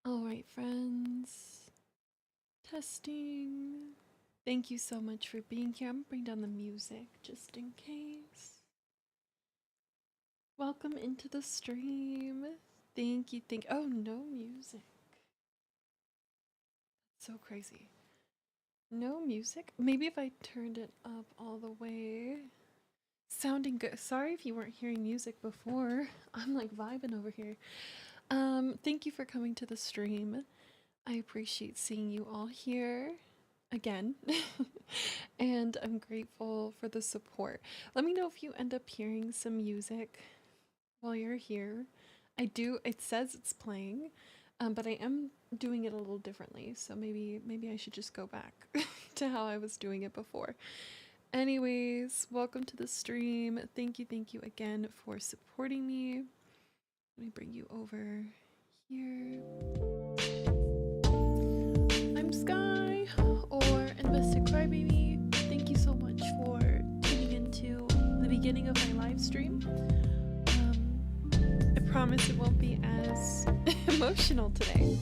All right, friends. Testing. Thank you so much for being here. I'm gonna bring down the music just in case. Welcome into the stream. Thank you. Oh, no music. So crazy. No music? Maybe if I turned it up all the way. Sounding good. Sorry if you weren't hearing music before. I'm like vibing over here. Thank you for coming to the stream. I appreciate seeing you all here again. And I'm grateful for the support. Let me know if you end up hearing some music while you're here. It says it's playing, but I am doing it a little differently, so maybe I should just go back to how I was doing it before. Anyways, welcome to the stream. Thank you again for supporting me. Let me bring you over here. I'm Sky, or Invested Crybaby. Thank you so much for tuning into the beginning of my live stream. I promise it won't be as emotional today.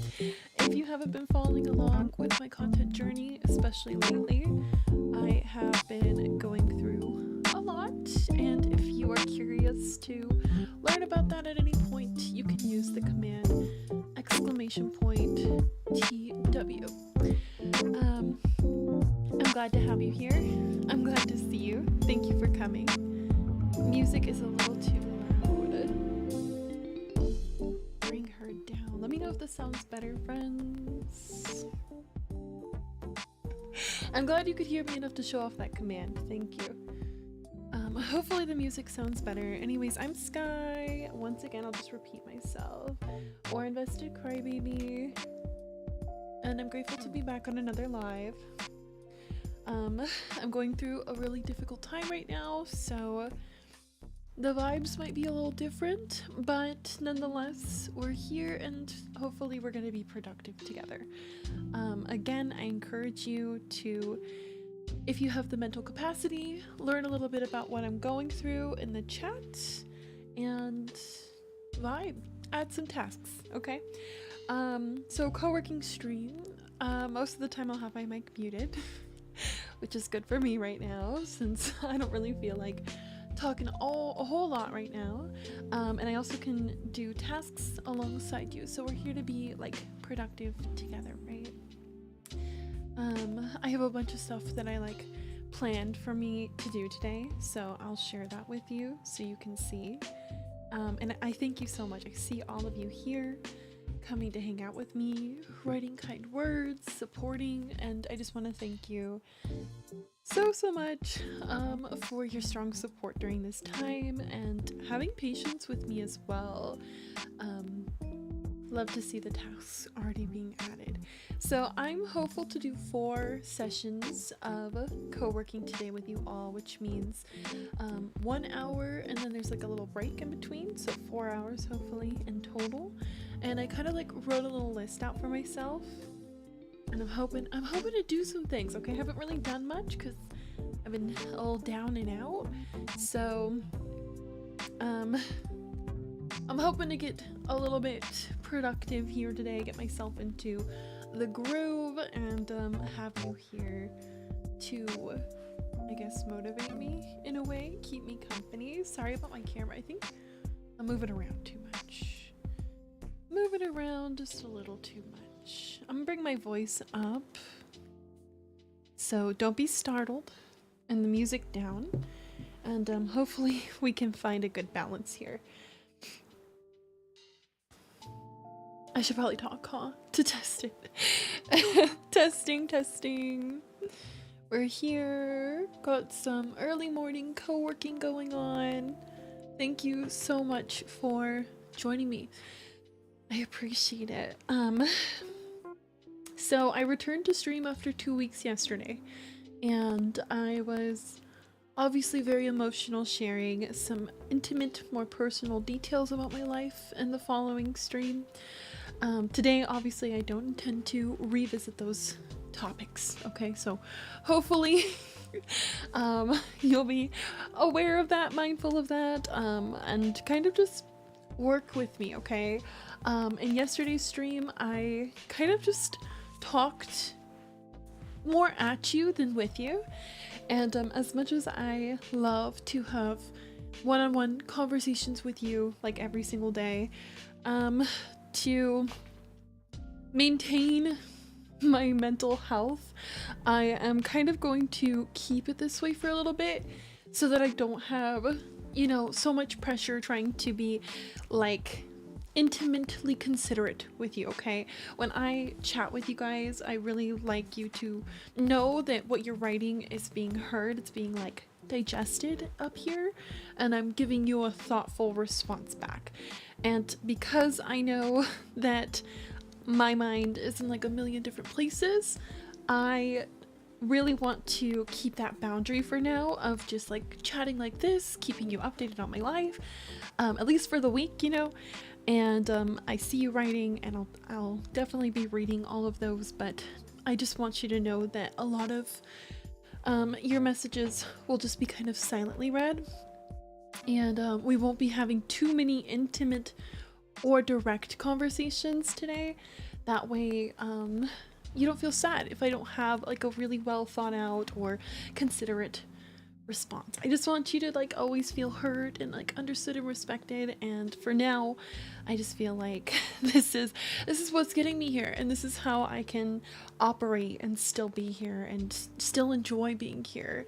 If you haven't been following along with my content journey, especially lately, I have been going through a lot, and if you are curious to learn about that at any point, you can use the command !TW. I'm glad to have you here. I'm glad to see you. Thank you for coming. Music is a little too loud. Bring her down. Let me know if this sounds better, friends. I'm glad you could hear me enough to show off that command. Thank you. Hopefully the music sounds better. Anyways, I'm Sky. Once again, I'll just repeat myself. Or Invested Crybaby. And I'm grateful to be back on another live. I'm going through a really difficult time right now, so the vibes might be a little different, but nonetheless, we're here and hopefully we're going to be productive together. Again, I encourage you to, if you have the mental capacity, learn a little bit about what I'm going through in the chat and vibe, add some tasks, okay? So co-working stream, most of the time I'll have my mic muted, which is good for me right now since I don't really feel like talking a whole lot right now. And I also can do tasks alongside you, so we're here to be like productive together, right? I have a bunch of stuff that I like planned for me to do today, so I'll share that with you so you can see. And I thank you so much. I see all of you here coming to hang out with me, writing kind words, supporting, and I just want to thank you so much for your strong support during this time and having patience with me as well. Love to see the tasks already being added. So I'm hopeful to do 4 sessions of co-working today with you all, which means 1 hour and then there's like a little break in between, so 4 hours hopefully in total. And I kind of like wrote a little list out for myself, and I'm hoping to do some things. Okay, I haven't really done much because I've been a little down and out, so I'm hoping to get a little bit productive here today, get myself into the groove, and have you here to, I guess, motivate me in a way, keep me company. Sorry about my camera. I think I'm moving around too much. Moving around just a little too much. I'm gonna bring my voice up, so don't be startled, and the music down, and hopefully we can find a good balance here. I should probably talk, huh? To test it. Testing. We're here. Got some early morning co-working going on. Thank you so much for joining me. I appreciate it. So I returned to stream after 2 weeks yesterday, and I was obviously very emotional, sharing some intimate, more personal details about my life in the following stream. Today, obviously, I don't intend to revisit those topics, okay? So hopefully you'll be aware of that, mindful of that, and kind of just work with me, okay? In yesterday's stream, I kind of just talked more at you than with you. And as much as I love to have one-on-one conversations with you like every single day, to maintain my mental health, I am kind of going to keep it this way for a little bit so that I don't have, you know, so much pressure trying to be like intimately considerate with you, okay? When I chat with you guys, I really like you to know that what you're writing is being heard, it's being like digested up here, and I'm giving you a thoughtful response back. And because I know that my mind is in like a million different places, I really want to keep that boundary for now of just like chatting like this, keeping you updated on my life, at least for the week, you know. And I see you writing, and I'll definitely be reading all of those, but I just want you to know that a lot of your messages will just be kind of silently read, and we won't be having too many intimate or direct conversations today. That way you don't feel sad if I don't have like a really well thought out or considerate response. I just want you to like always feel heard and like understood and respected, and for now I just feel like this is what's getting me here, and this is how I can operate and still be here and still enjoy being here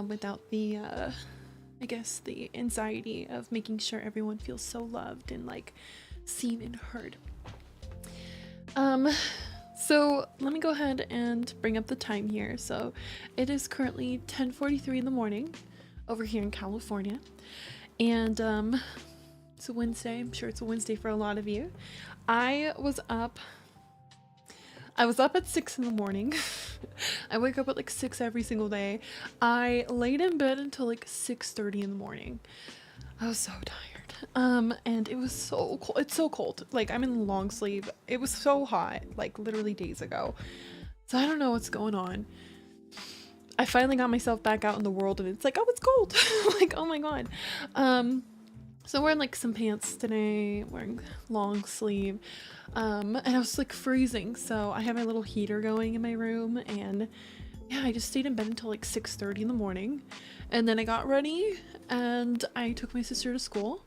without the I guess the anxiety of making sure everyone feels so loved and like seen and heard. So let me go ahead and bring up the time here. So it is currently 10:43 in the morning over here in California, and it's a Wednesday. I'm sure it's a Wednesday for a lot of you. I was up at 6 in the morning. I wake up at like 6 every single day. I laid in bed until like 6:30 in the morning. I was so tired. And it was so cold. It's so cold. Like, I'm in long sleeve. It was so hot, like literally days ago. So I don't know what's going on. I finally got myself back out in the world, and it's like, oh, it's cold. Like, oh my god. So I'm wearing like some pants today, wearing long sleeve. And I was like freezing. So I have my little heater going in my room, and yeah, I just stayed in bed until like 6:30 in the morning. And then I got ready and I took my sister to school,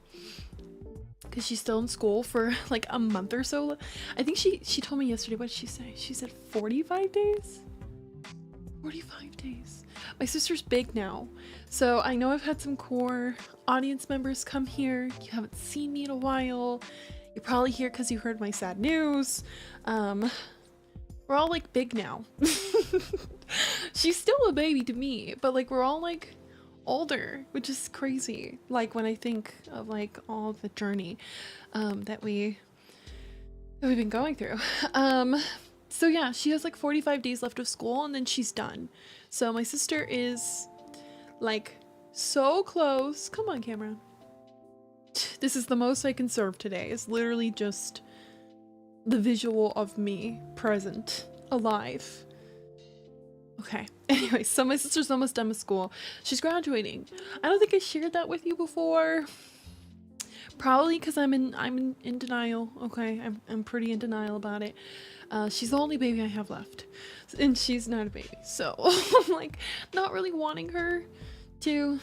because she's still in school for like a month or so. I think she told me yesterday, what did she say? She said 45 days? 45 days. My sister's big now. So I know I've had some core audience members come here. You haven't seen me in a while. You're probably here because you heard my sad news. We're all like big now. She's still a baby to me, but like we're all like older, which is crazy. Like when I think of like all the journey that we've been going through. So yeah, she has like 45 days left of school, and then she's done. So my sister is like so close. Come on, camera. This is the most I can serve today. It's literally just the visual of me present, alive. Okay, anyway, so my sister's almost done with school. She's graduating. I don't think I shared that with you before. Probably because I'm in denial. Okay, I'm pretty in denial about it. She's the only baby I have left, and she's not a baby, so I'm like not really wanting her to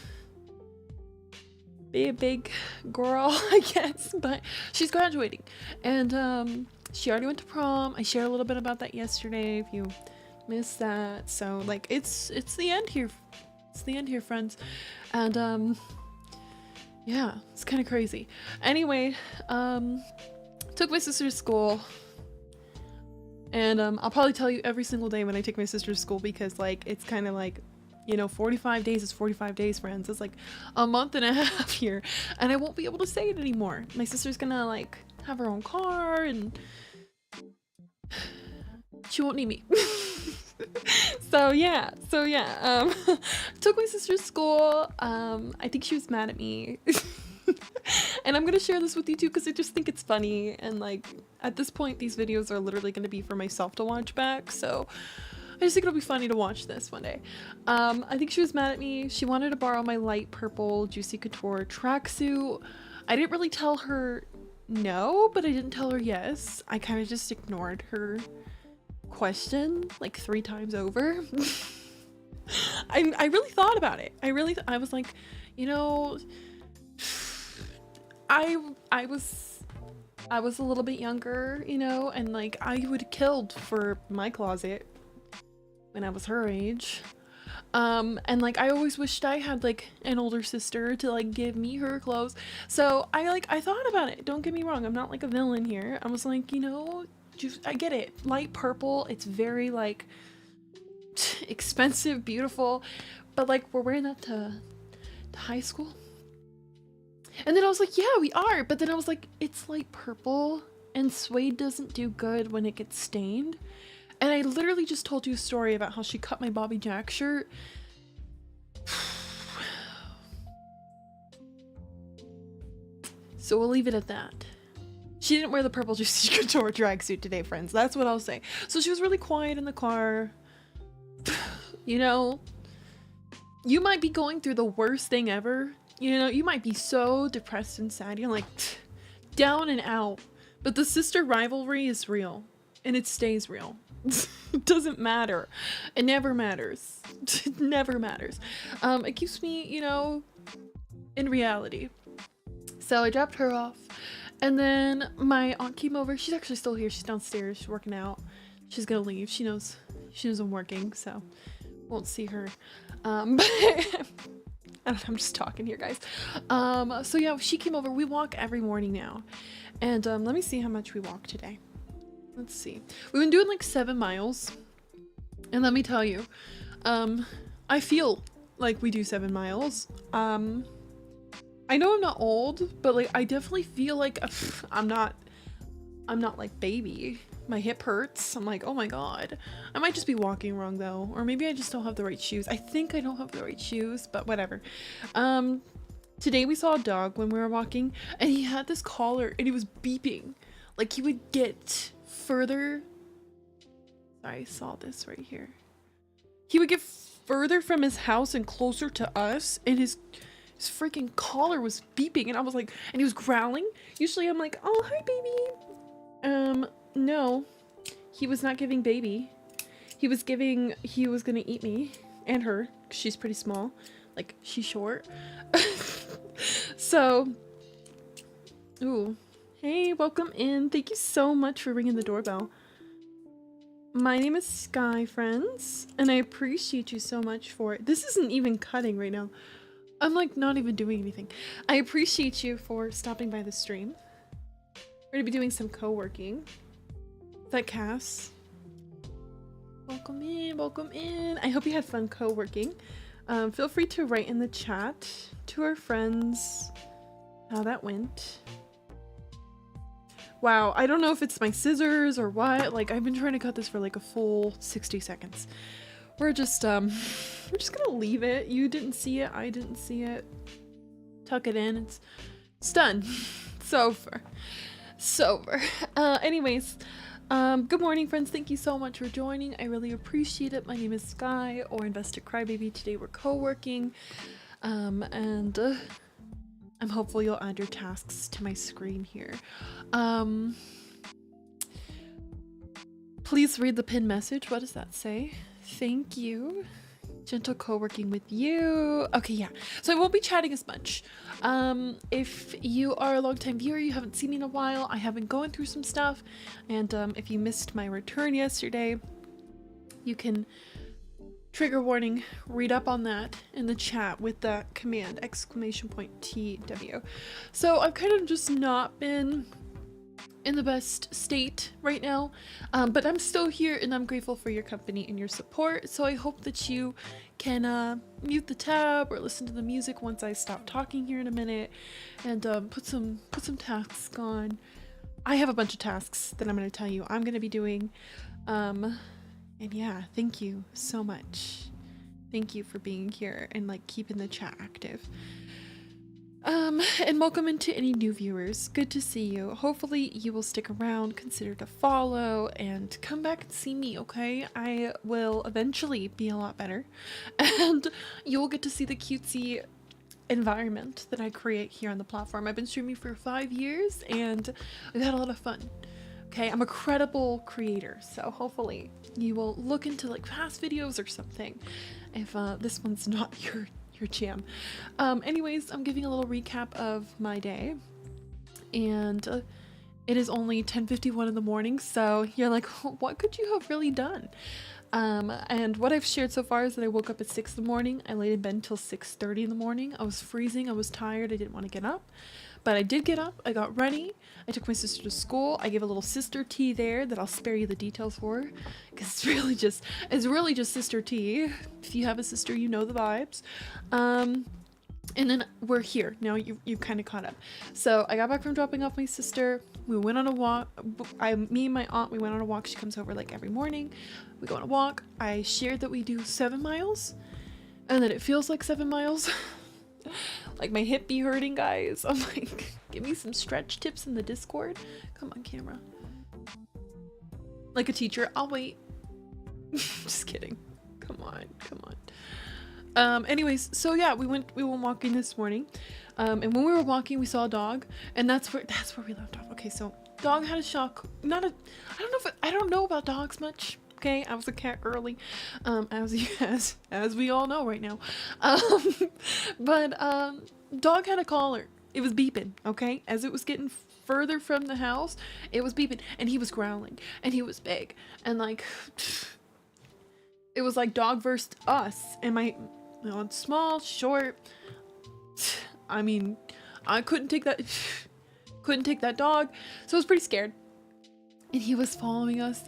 be a big girl, I guess. But she's graduating, and she already went to prom. I shared a little bit about that yesterday, if you missed that. So like it's the end here. It's the end here, friends. And yeah, it's kind of crazy. Anyway, took my sister to school, and I'll probably tell you every single day when I take my sister to school, because like it's kind of like, you know, 45 days is 45 days, friends. It's like a month and a half here, and I won't be able to say it anymore. My sister's gonna like have her own car, and she won't need me. So yeah, took my sister to school. I think she was mad at me. And I'm gonna share this with you too, because I just think it's funny, and like at this point these videos are literally gonna be for myself to watch back, so I just think it'll be funny to watch this one day. I think she was mad at me. She wanted to borrow my light purple Juicy Couture tracksuit. I didn't really tell her no, but I didn't tell her yes. I kind of just ignored her question like 3 times over. I really thought about it. I was like, you know, I was a little bit younger, you know, and like I would have killed for my closet when I was her age. And like I always wished I had like an older sister to like give me her clothes. So I thought about it. Don't get me wrong, I'm not like a villain here. I was like, you know, just, I get it. Light purple, it's very like expensive, beautiful, but like we're wearing that to high school. And then I was like, yeah, we are. But then I was like, it's light purple and suede doesn't do good when it gets stained. And I literally just told you a story about how she cut my Bobby Jack shirt. So we'll leave it at that. She didn't wear the purple Juicy Couture drag suit today, friends. That's what I'll say. So she was really quiet in the car. You know, you might be going through the worst thing ever. You know, you might be so depressed and sad. You're like down and out. But the sister rivalry is real. And it stays real. It doesn't matter. It never matters. It never matters. It keeps me, you know, in reality. So I dropped her off. And then my aunt came over. She's actually still here. She's downstairs. She's working out. She's gonna leave. She knows I'm working, so won't see her. But I'm just talking here, guys. So yeah, she came over. We walk every morning now. And let me see how much we walk today. Let's see. We've been doing like 7 miles. And let me tell you, I feel like we do 7 miles. I know I'm not old, but like I definitely feel like I'm not like baby. My hip hurts. I'm like, oh my god. I might just be walking wrong though, or maybe I just don't have the right shoes. I think I don't have the right shoes, but whatever. Today we saw a dog when we were walking, and he had this collar, and he was beeping. Like he would get further. I saw this right here. He would get further from his house and closer to us, and his freaking collar was beeping, and I was like, and he was growling. Usually I'm like, oh hi baby. No, he was not giving baby. He was gonna eat me and her. She's pretty small, like she's short. So, ooh, hey, welcome in. Thank you so much for ringing the doorbell. My name is Sky, friends, and I appreciate you so much for it. This isn't even cutting right now. I'm like not even doing anything. I appreciate you for stopping by the stream. We're gonna be doing some co-working. Is that Cass? Welcome in, welcome in. I hope you had fun co-working. Feel free to write in the chat to our friends how that went. Wow, I don't know if it's my scissors or what. Like I've been trying to cut this for like a full 60 seconds. We're just gonna leave it. You didn't see it, I didn't see it. Tuck it in, it's done. It's over. It's over. Anyways, good morning, friends. Thank you so much for joining. I really appreciate it. My name is Sky, or Invested Crybaby. Today we're co-working, and I'm hopeful you'll add your tasks to my screen here. Please read the pinned message. What does that say? Thank you. Gentle co-working with you. Okay, yeah. So I won't be chatting as much. If you are a long-time viewer, you haven't seen me in a while, I have been going through some stuff, and if you missed my return yesterday, you can, trigger warning, read up on that in the chat with that command, !TW. So I've kind of just not been in the best state right now, but I'm still here, and I'm grateful for your company and your support. So I hope that you can mute the tab or listen to the music once I stop talking here in a minute, and put some tasks on. I have a bunch of tasks that I'm going to tell you I'm going to be doing, and yeah, thank you so much. Thank you for being here and like keeping the chat active. And welcome into any new viewers. Good to see you. Hopefully you will stick around, consider to follow, and come back and see me, okay? I will eventually be a lot better, and you will get to see the cutesy environment that I create here on the platform. I've been streaming for 5 years and I've had a lot of fun. Okay, I'm a credible creator, so hopefully you will look into like past videos or something if this one's not your jam. Anyways, I'm giving a little recap of my day, and it is only 10:51 in the morning, so you're like, what could you have really done? And what I've shared so far is that I woke up at 6 in the morning. I laid in bed until 6:30 in the morning. I was freezing. I was tired. I didn't want to get up, but I did get up. I got ready. I took my sister to school. I gave a little sister tea there that I'll spare you the details for, because it's really just sister tea. If you have a sister, you know the vibes. And then we're here now. You kind of caught up. So I got back from dropping off my sister. We went on a walk. Me and my aunt, we went on a walk. She comes over like every morning. We go on a walk. I shared that we do 7 miles, and that it feels like 7 miles. Like my hip be hurting, guys. I'm like, give me some stretch tips in the Discord. Come on, camera. Like a teacher, I'll wait. Just kidding. Come on. Anyways, so yeah, we went walking this morning. And when we were walking, we saw a dog, and that's where we left off. Okay, so dog had a shock. I don't know about dogs much. Okay, I was a cat girly, as we all know right now. But dog had a collar. It was beeping. Okay, as it was getting further from the house, it was beeping, and he was growling, and he was big, and like it was like dog versus us. And my small, short. I mean, I couldn't take that dog, so I was pretty scared. And he was following us.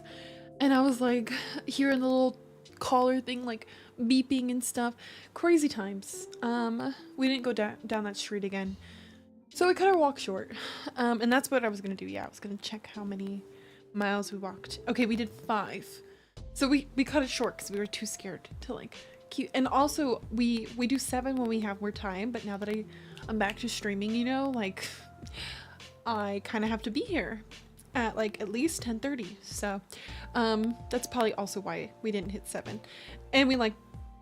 And I was like hearing the little collar thing like beeping and stuff. Crazy times. We didn't go down that street again, so we cut our walk short. And that's what I was gonna do. Yeah, I was gonna check how many miles we walked. Okay, we did 5. So we cut it short because we were too scared to like keep. And also we do 7 when we have more time. But now that I'm back to streaming, you know, like I kind of have to be here at like at least 10:30. So that's probably also why we didn't hit 7. And we like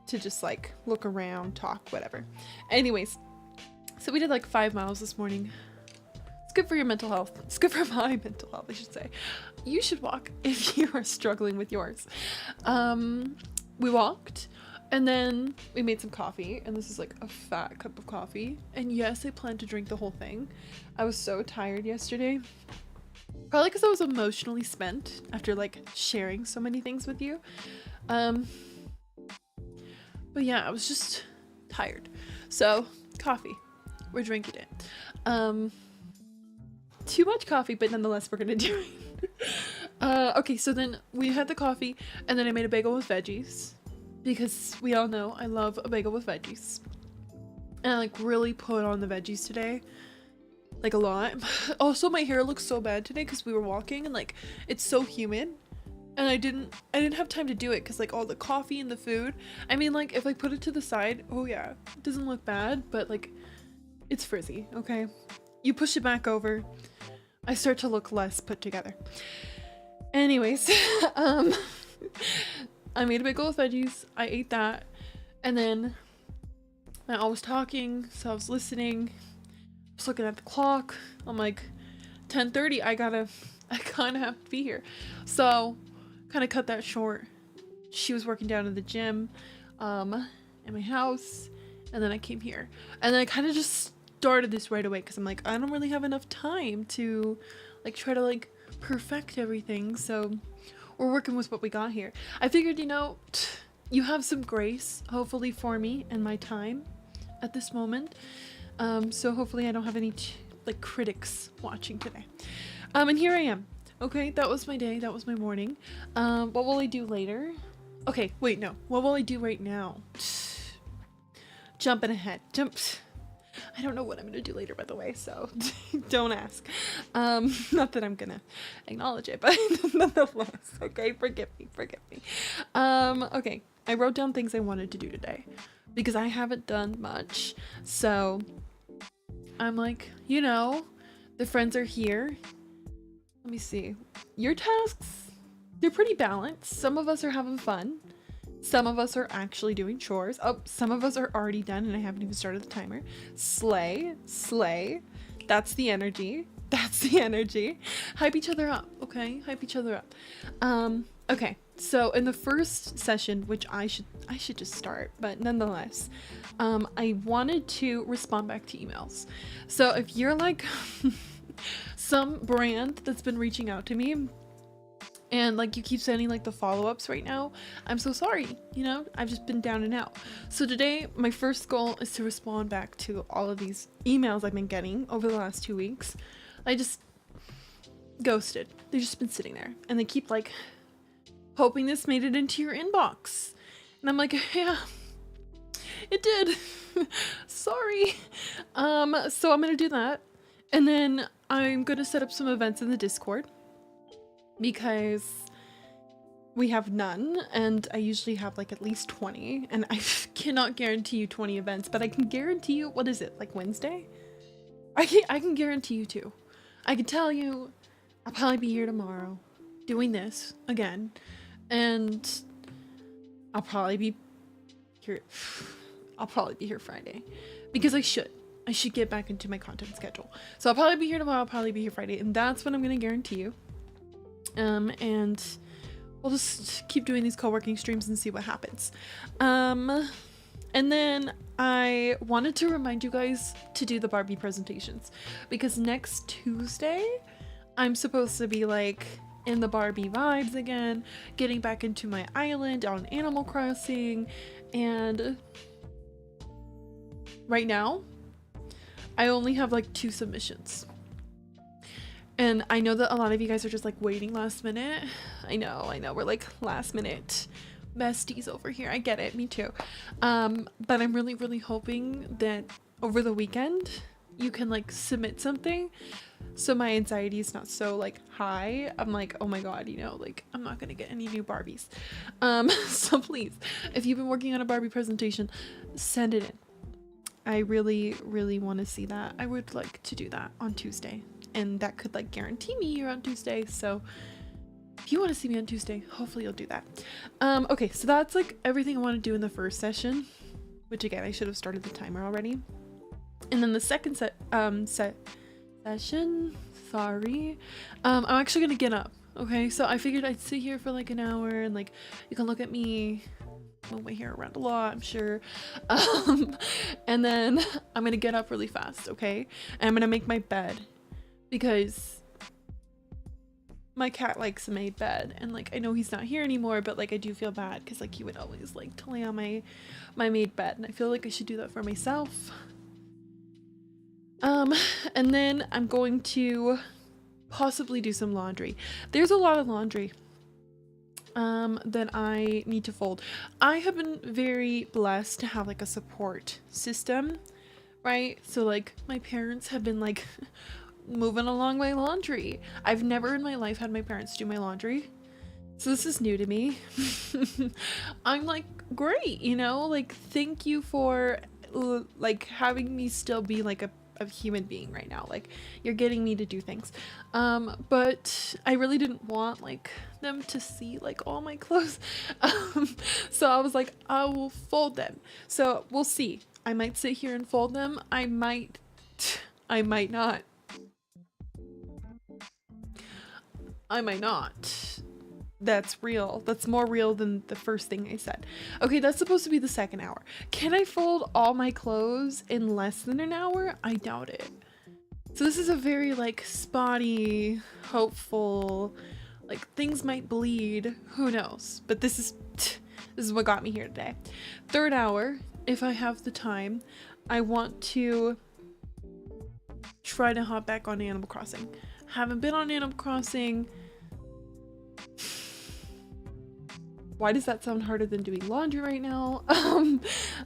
to just like look around, talk, whatever. Anyways, so we did like 5 miles this morning. It's good for your mental health. It's good for my mental health, I should say. You should walk if you are struggling with yours. We walked, and then we made some coffee, and this is like a fat cup of coffee. And yes, I plan to drink the whole thing. I was so tired yesterday. Probably because I was emotionally spent after like sharing so many things with you. But yeah, I was just tired. So coffee, we're drinking it. Too much coffee, but nonetheless we're gonna do it. Okay, so then we had the coffee, and then I made a bagel with veggies, because we all know I love a bagel with veggies. And I like really put on the veggies today. Like a lot. Also, my hair looks so bad today because we were walking and like it's so humid, and I didn't have time to do it because like all the coffee and the food. I mean, like if I put it to the side, oh yeah, it doesn't look bad, but like it's frizzy. Okay, you push it back over, I start to look less put together. Anyways, I made a bagel with veggies. I ate that, and then I was talking, so I was listening. Looking at the clock, I'm like 10:30. I kind of have to be here, so kind of cut that short. She was working down in the gym in my house, and then I came here, and then I kind of just started this right away because I'm like, I don't really have enough time to like try to like perfect everything, so we're working with what we got here. I figured, you know, you have some grace hopefully for me and my time at this moment. So hopefully I don't have any like critics watching today. And here I am. Okay, that was my day. That was my morning. What will I do later? Okay, wait, no. What will I do right now? Jumping ahead. I don't know what I'm gonna do later, by the way, so don't ask. Not that I'm gonna acknowledge it, but nonetheless, okay, forgive me. Okay, I wrote down things I wanted to do today because I haven't done much, so I'm like, you know, the friends are here. Let me see. Your tasks, they're pretty balanced. Some of us are having fun. Some of us are actually doing chores. Oh, some of us are already done and I haven't even started the timer. Slay, slay. That's the energy. That's the energy. Hype each other up, okay? Hype each other up. Okay. So in the first session, which I should just start, but nonetheless, I wanted to respond back to emails. So if you're like some brand that's been reaching out to me and like you keep sending like the follow-ups right now, I'm so sorry, you know, I've just been down and out. So today my first goal is to respond back to all of these emails I've been getting over the last 2 weeks. I just ghosted. They've just been sitting there and they keep like hoping this made it into your inbox. And I'm like, yeah, it did. Sorry. So I'm gonna do that. And then I'm gonna set up some events in the Discord because we have none and I usually have like at least 20 and I cannot guarantee you 20 events, but I can guarantee you, what is it, like Wednesday? I can guarantee you 2. I can tell you I'll probably be here tomorrow doing this again. And I'll probably be here Friday because I should get back into my content schedule. So I'll probably be here tomorrow, I'll probably be here Friday, and that's what I'm going to guarantee you. And we'll just keep doing these co-working streams and see what happens. And then I wanted to remind you guys to do the Barbie presentations because next Tuesday I'm supposed to be like in the Barbie vibes again, getting back into my island on Animal Crossing, and right now I only have like 2 submissions. And I know that a lot of you guys are just like waiting last minute. I know, we're like last minute besties over here. I get it, me too. But I'm really hoping that over the weekend you can like submit something so my anxiety is not so like high. I'm like, oh my god, you know, like I'm not gonna get any new Barbies. So please, if you've been working on a Barbie presentation, send it in. I really want to see that. I would like to do that on Tuesday, and that could like guarantee me here on Tuesday. So if you want to see me on Tuesday, hopefully you'll do that. Okay, so that's like everything I want to do in the first session, which again I should have started the timer already. And then the second session, sorry, I'm actually gonna get up. Okay, so I figured I'd sit here for like an hour and like you can look at me move my hair around a lot, I'm sure. And then I'm gonna get up really fast, okay, and I'm gonna make my bed because my cat likes a made bed, and like I know he's not here anymore, but like I do feel bad because like he would always like to lay on my made bed, and I feel like I should do that for myself. And then I'm going to possibly do some laundry. There's a lot of laundry that I need to fold. I have been very blessed to have like a support system, right? So like my parents have been like moving along my laundry. I've never in my life had my parents do my laundry, so this is new to me. I'm like, great, you know, like thank you for like having me still be like a human being right now. Like you're getting me to do things, but I really didn't want like them to see like all my clothes. So I was like, I will fold them. So we'll see. I might sit here and fold them. I might not. That's real. That's more real than the first thing I said. Okay, that's supposed to be the second hour. Can I fold all my clothes in less than an hour? I doubt it. So this is a very like spotty, hopeful, like things might bleed. Who knows? But this is what got me here today. Third hour, if I have the time, I want to try to hop back on Animal Crossing. Haven't been on Animal Crossing. Why does that sound harder than doing laundry right now?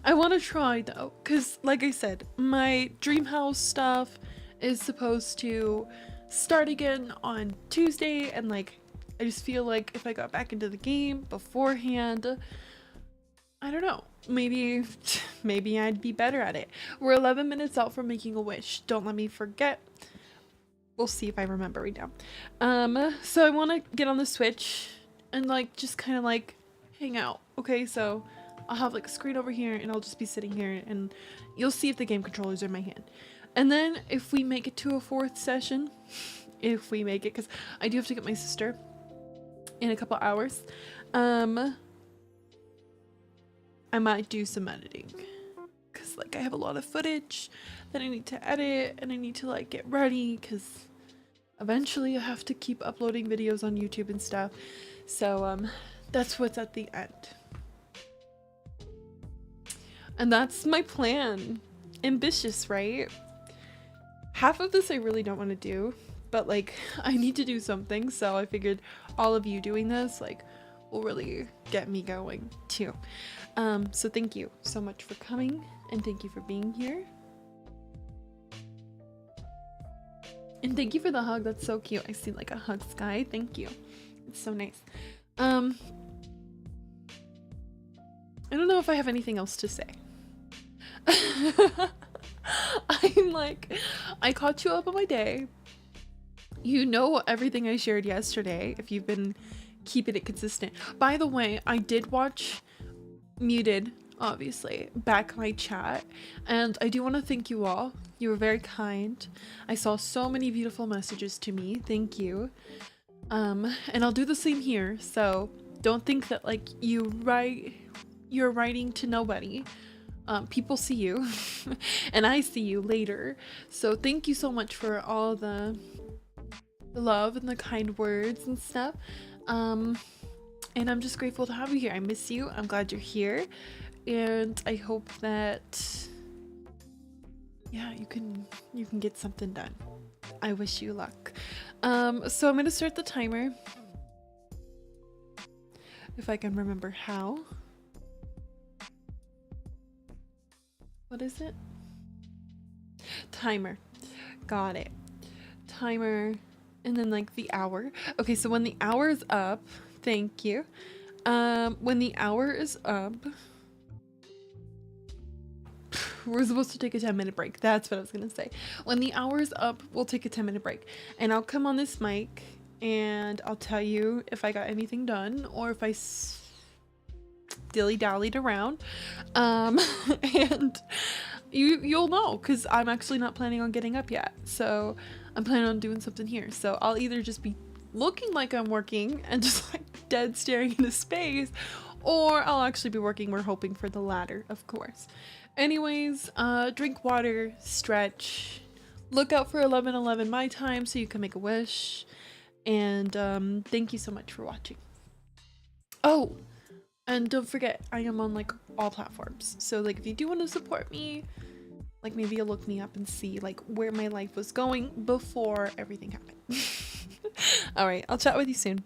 I want to try though, because like I said, my dream house stuff is supposed to start again on Tuesday, and like I just feel like if I got back into the game beforehand, I don't know, maybe I'd be better at it. We're 11 minutes out from making a wish. Don't let me forget. We'll see if I remember right now. So I want to get on the Switch and like just kind of like hang out. Okay, so I'll have like a screen over here and I'll just be sitting here and you'll see if the game controllers are in my hand. And then if we make it to a 4th session, if we make it, because I do have to get my sister in a couple hours, I might do some editing. Because like I have a lot of footage that I need to edit and I need to like get ready because eventually I have to keep uploading videos on YouTube and stuff. So that's what's at the end. And that's my plan. Ambitious, right? Half of this I really don't want to do, but like I need to do something, so I figured all of you doing this like will really get me going too. So thank you so much for coming and thank you for being here. And thank you for the hug, that's so cute. I see like a hug sky, thank you. It's so nice. I don't know if I have anything else to say. I'm like, I caught you up on my day. You know everything I shared yesterday if you've been keeping it consistent. By the way, I did watch Muted, obviously, back my chat, and I do want to thank you all. You were very kind. I saw so many beautiful messages to me. Thank you. And I'll do the same here, so don't think that like you're writing to nobody. People see you and I see you later, so thank you so much for all the love and the kind words and stuff. And I'm just grateful to have you here. I miss you. I'm glad you're here, and I hope that yeah, you can get something done. I wish you luck. So I'm gonna start the timer if I can remember how. What is it? Timer. Got it. Timer. And then like the hour. Okay, so when the hour is up, thank you. When the hour is up, we're supposed to take a 10-minute break. That's what I was gonna say. When the hour is up, we'll take a 10-minute break. And I'll come on this mic and I'll tell you if I got anything done or if I dilly-dallied around. And you'll know because I'm actually not planning on getting up yet, so I'm planning on doing something here. So I'll either just be looking like I'm working and just like dead staring into space, or I'll actually be working. We're hoping for the latter, of course. Anyways, drink water, stretch, look out for 11:11 my time so you can make a wish, and thank you so much for watching. Oh, and don't forget, I am on like all platforms. So like if you do want to support me, like maybe you'll look me up and see like where my life was going before everything happened. All right, I'll chat with you soon.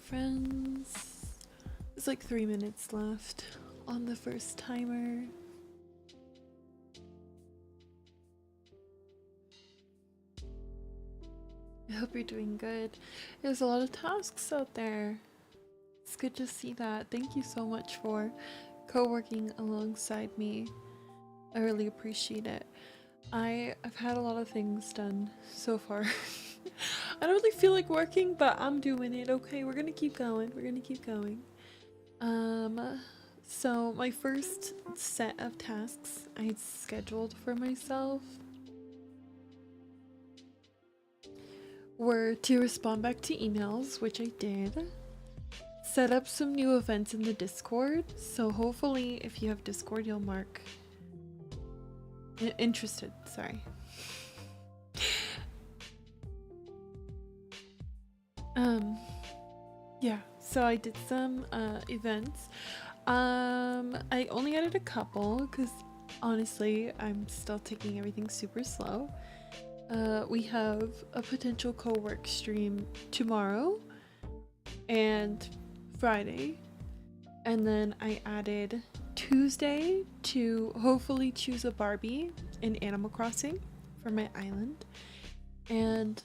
friends. There's like 3 minutes left on the first timer. I hope you're doing good. There's a lot of tasks out there. It's good to see that. Thank you so much for co-working alongside me. I really appreciate it. I've had a lot of things done so far. I don't really feel like working, but I'm doing it. Okay, we're gonna keep going. We're gonna keep going. So my first set of tasks I had scheduled for myself were to respond back to emails, which I did. Set up some new events in the Discord. So hopefully if you have Discord, you'll mark interested, sorry. Yeah, so I did some events. I only added a couple because honestly I'm still taking everything super slow. We have a potential co-work stream tomorrow and Friday, and then I added Tuesday to hopefully choose a Barbie in Animal Crossing for my island, and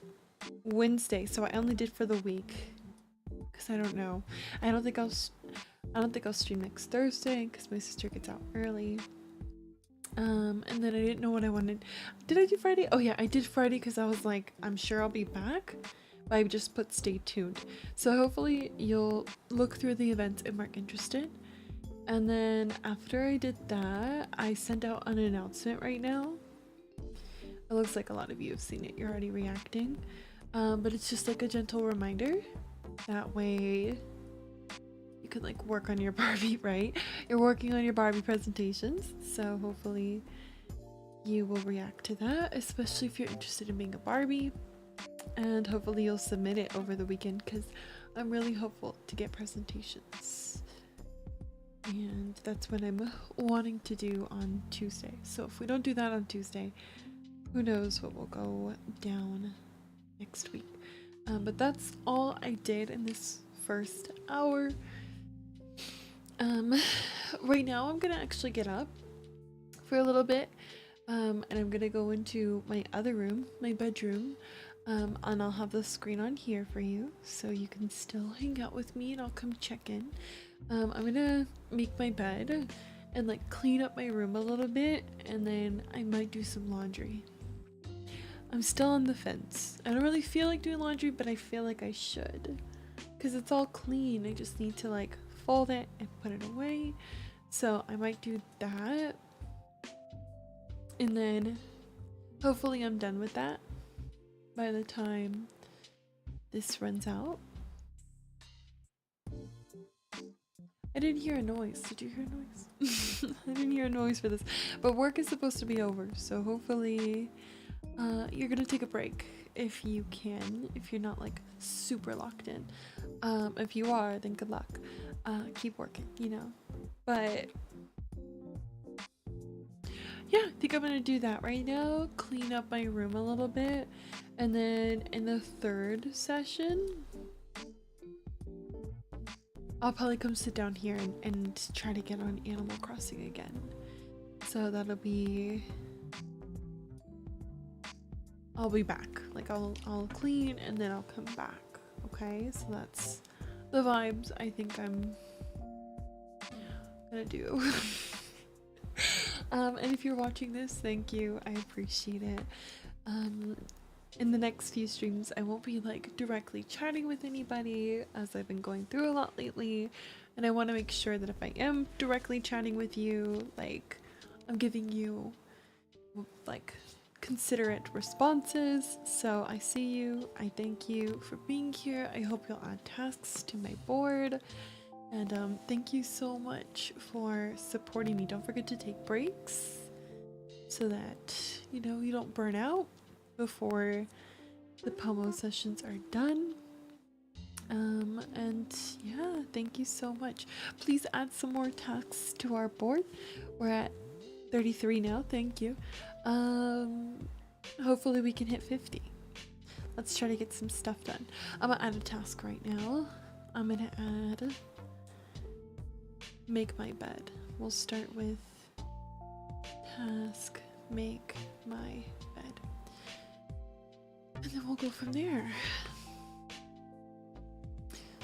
Wednesday, so I only did for the week because I don't know. I don't think I'll stream next Thursday because my sister gets out early. And then I didn't know what I wanted. Did I do Friday? Oh yeah, I did Friday because I was like, I'm sure I'll be back, but I just put stay tuned. So hopefully you'll look through the events and mark interested. And then after I did that, I sent out an announcement right now. It looks like a lot of you have seen it. You're already reacting. But it's just like a gentle reminder. That way you can like work on your Barbie, right? You're working on your Barbie presentations. So hopefully you will react to that, especially if you're interested in being a Barbie. And hopefully you'll submit it over the weekend because I'm really hopeful to get presentations. And that's what I'm wanting to do on Tuesday. So if we don't do that on Tuesday, who knows what will go down next week. But that's all I did in this first hour. Right now I'm gonna actually get up for a little bit, and I'm gonna go into my other room, my bedroom, and I'll have the screen on here for you so you can still hang out with me and I'll come check in. I'm gonna make my bed and like clean up my room a little bit, and then I might do some laundry. I'm still on the fence. I don't really feel like doing laundry, but I feel like I should because it's all clean. I just need to like fold it and put it away. So I might do that, and then hopefully I'm done with that by the time this runs out. I didn't hear a noise. Did you hear a noise? I didn't hear a noise for this, but work is supposed to be over, so hopefully you're gonna take a break if you can, if you're not like super locked in. If you are, then good luck. Keep working, you know. But yeah, I think I'm gonna do that right now, clean up my room a little bit, and then in the third session I'll probably come sit down here and try to get on Animal Crossing again. So that'll be, I'll be back. Like I'll clean and then I'll come back. Okay, so that's the vibes I think I'm gonna do. And if you're watching this, thank you. I appreciate it. In the next few streams, I won't be like directly chatting with anybody as I've been going through a lot lately, and I want to make sure that if I am directly chatting with you, like I'm giving you like considerate responses. So I see you, I thank you for being here. I hope you'll add tasks to my board, and thank you so much for supporting me. Don't forget to take breaks so that you know you don't burn out before the Pomo sessions are done. And yeah, thank you so much. Please add some more tasks to our board. We're at 33 now. Thank you. Hopefully we can hit 50. Let's try to get some stuff done. I'm gonna add a task right now. I'm gonna add make my bed. We'll start with task make my bed, and then we'll go from there.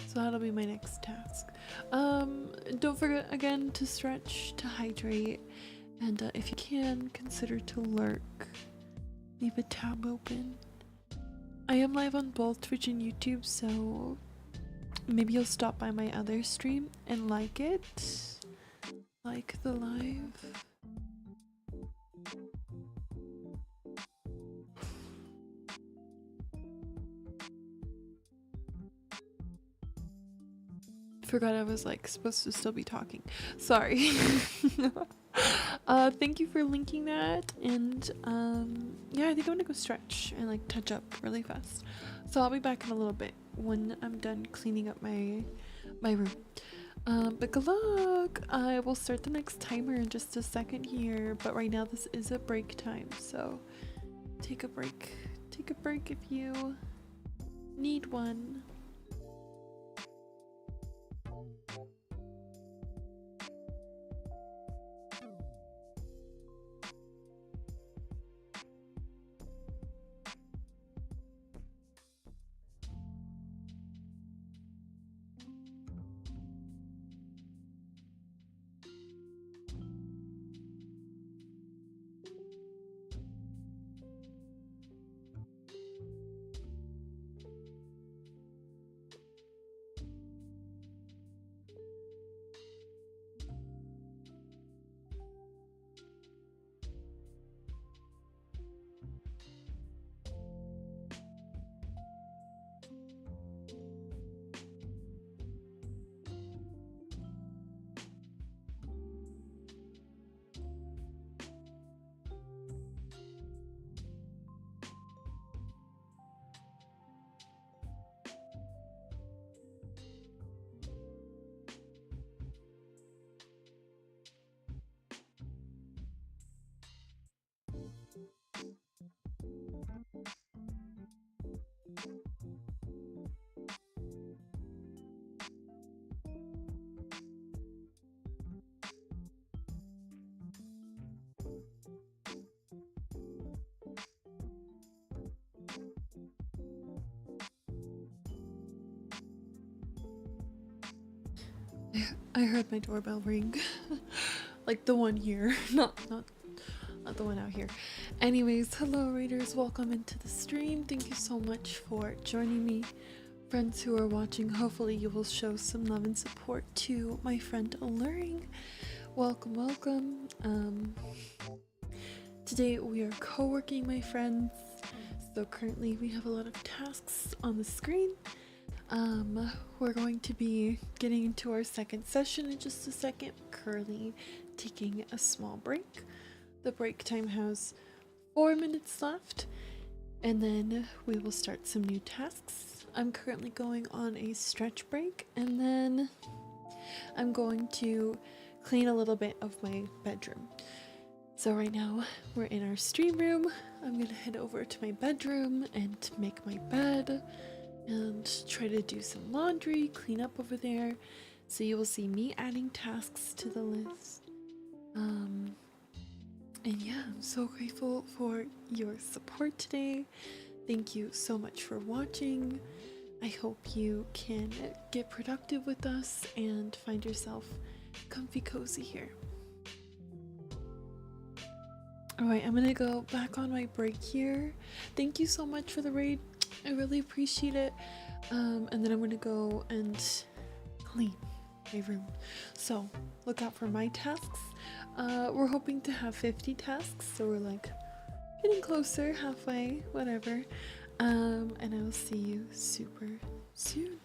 So that'll be my next task. Don't forget again to stretch, to hydrate, and if you can, consider to lurk. Leave a tab open. I am live on both Twitch and YouTube, so maybe you'll stop by my other stream and like it. Like the live. Forgot I was like supposed to still be talking. Sorry. Thank you for linking that, and yeah, I think I'm gonna go stretch and like touch up really fast. So I'll be back in a little bit when I'm done cleaning up my room. But good luck. I will start the next timer in just a second here, but right now this is a break time, so take a break. Take a break if you need one. I heard my doorbell ring. Like the one here, not the one out here. Anyways, hello raiders, welcome into the stream. Thank you so much for joining me. Friends who are watching, hopefully you will show some love and support to my friend Alluring. Welcome, welcome. Today we are co-working, my friends. So currently we have a lot of tasks on the screen. We're going to be getting into our second session in just a second. Currently taking a small break. The break time has 4 minutes left, and then we will start some new tasks. I'm currently going on a stretch break, and then I'm going to clean a little bit of my bedroom. So right now we're in our stream room. I'm gonna head over to my bedroom and make my bed and try to do some laundry, clean up over there. So you will see me adding tasks to the list. And yeah, I'm so grateful for your support today. Thank you so much for watching. I hope you can get productive with us and find yourself comfy cozy here. Alright, I'm gonna go back on my break here. Thank you so much for the raid. I really appreciate it. And then I'm gonna go and clean my room. So look out for my tasks. We're hoping to have 50 tasks, so we're like getting closer, halfway, whatever. And I will see you super soon.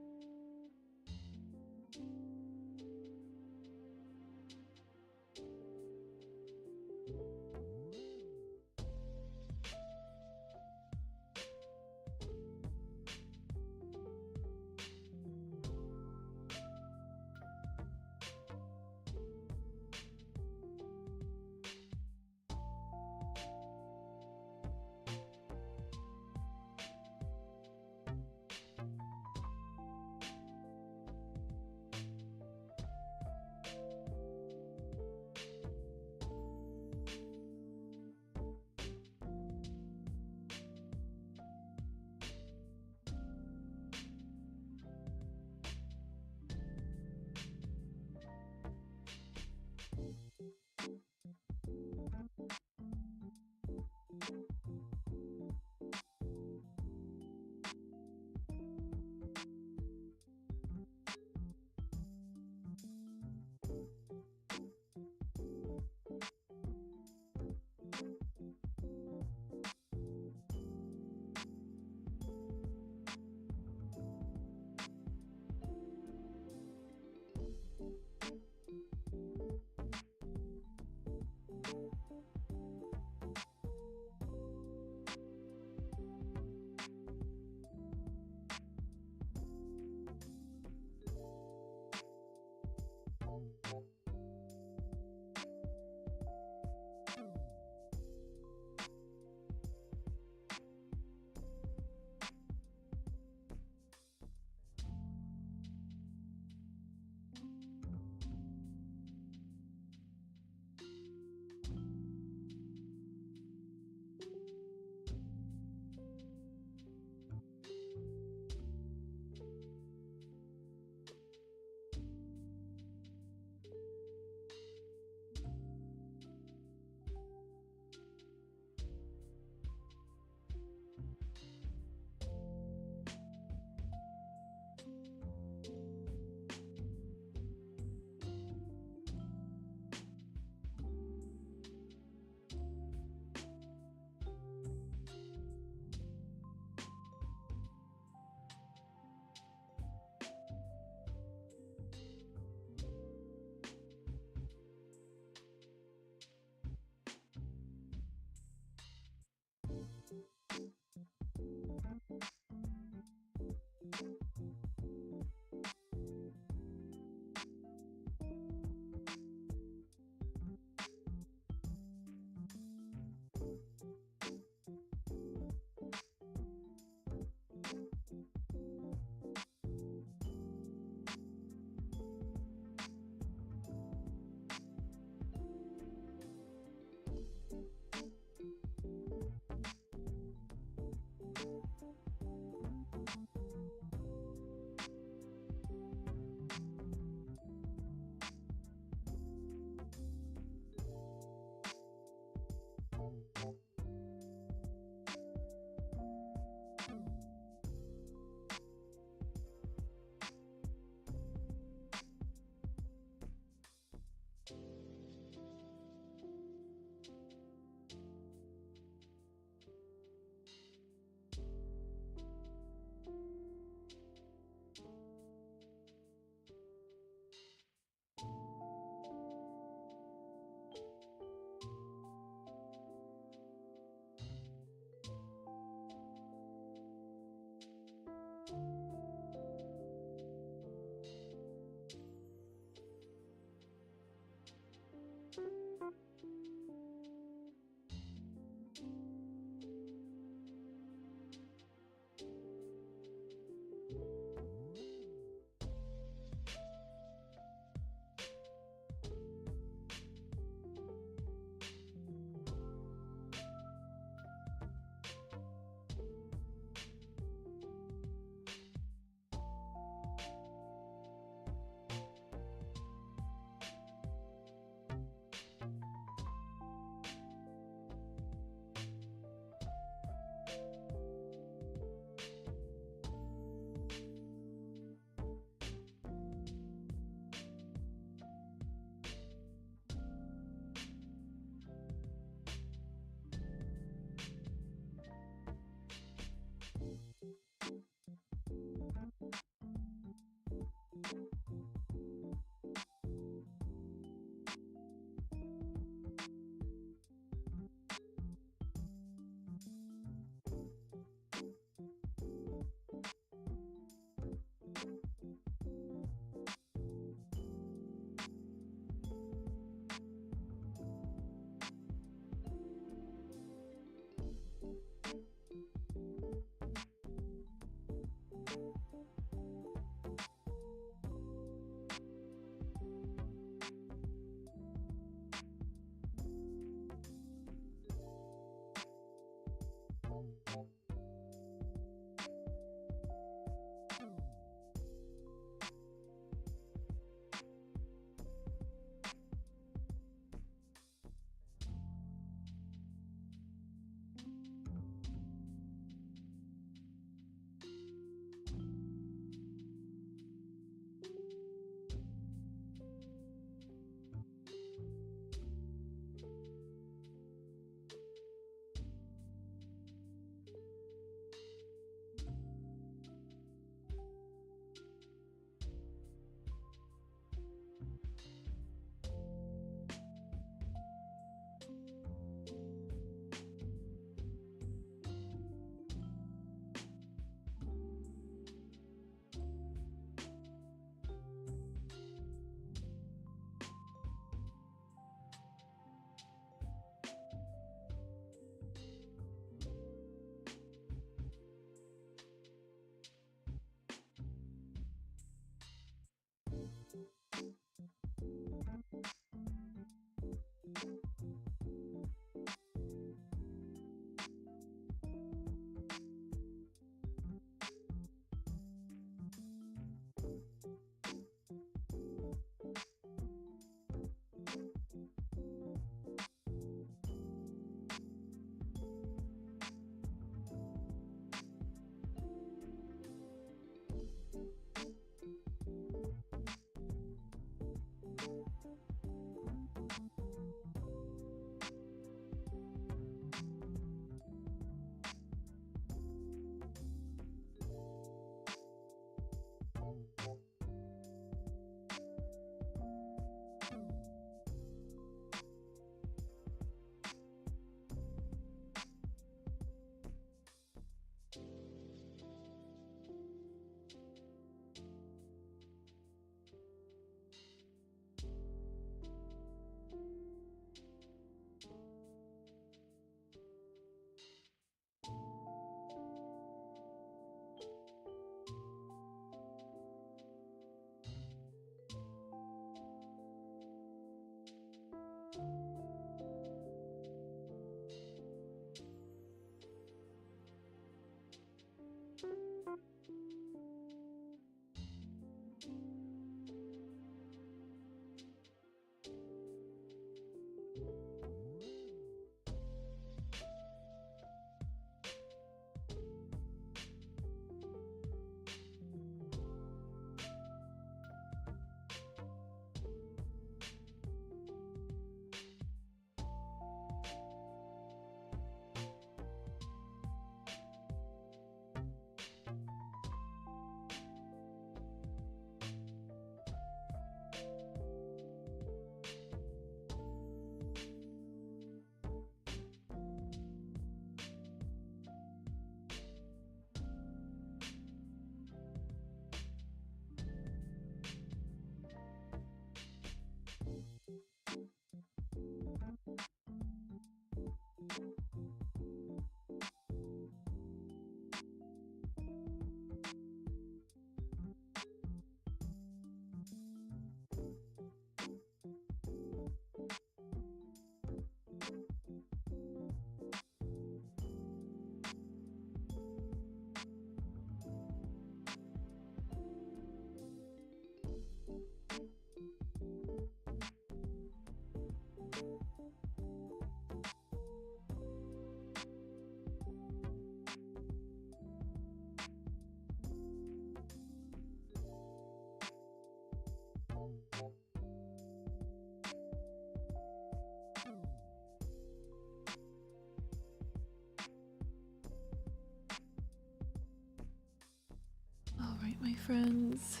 All right, my friends.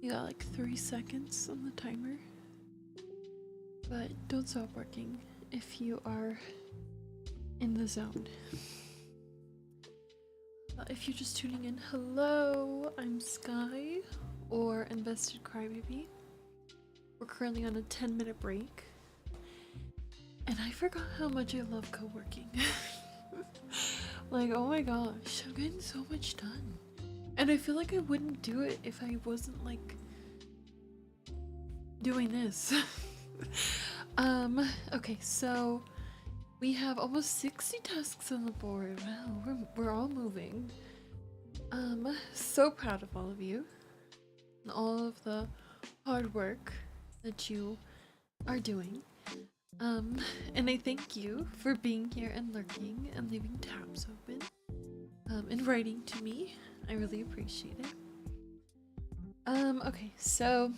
You got like 3 seconds on the timer. But don't stop working if you are in the zone. If you're just tuning in, hello, I'm Sky, or Invested Crybaby. We're currently on a 10-minute break. And I forgot how much I love co-working. Like, oh my gosh, I'm getting so much done. And I feel like I wouldn't do it if I wasn't like doing this. Okay, so we have almost 60 tasks on the board. Wow, we're all moving. So proud of all of you and all of the hard work that you are doing. And I thank you for being here and lurking and leaving tabs open, and writing to me. I really appreciate it. Okay, so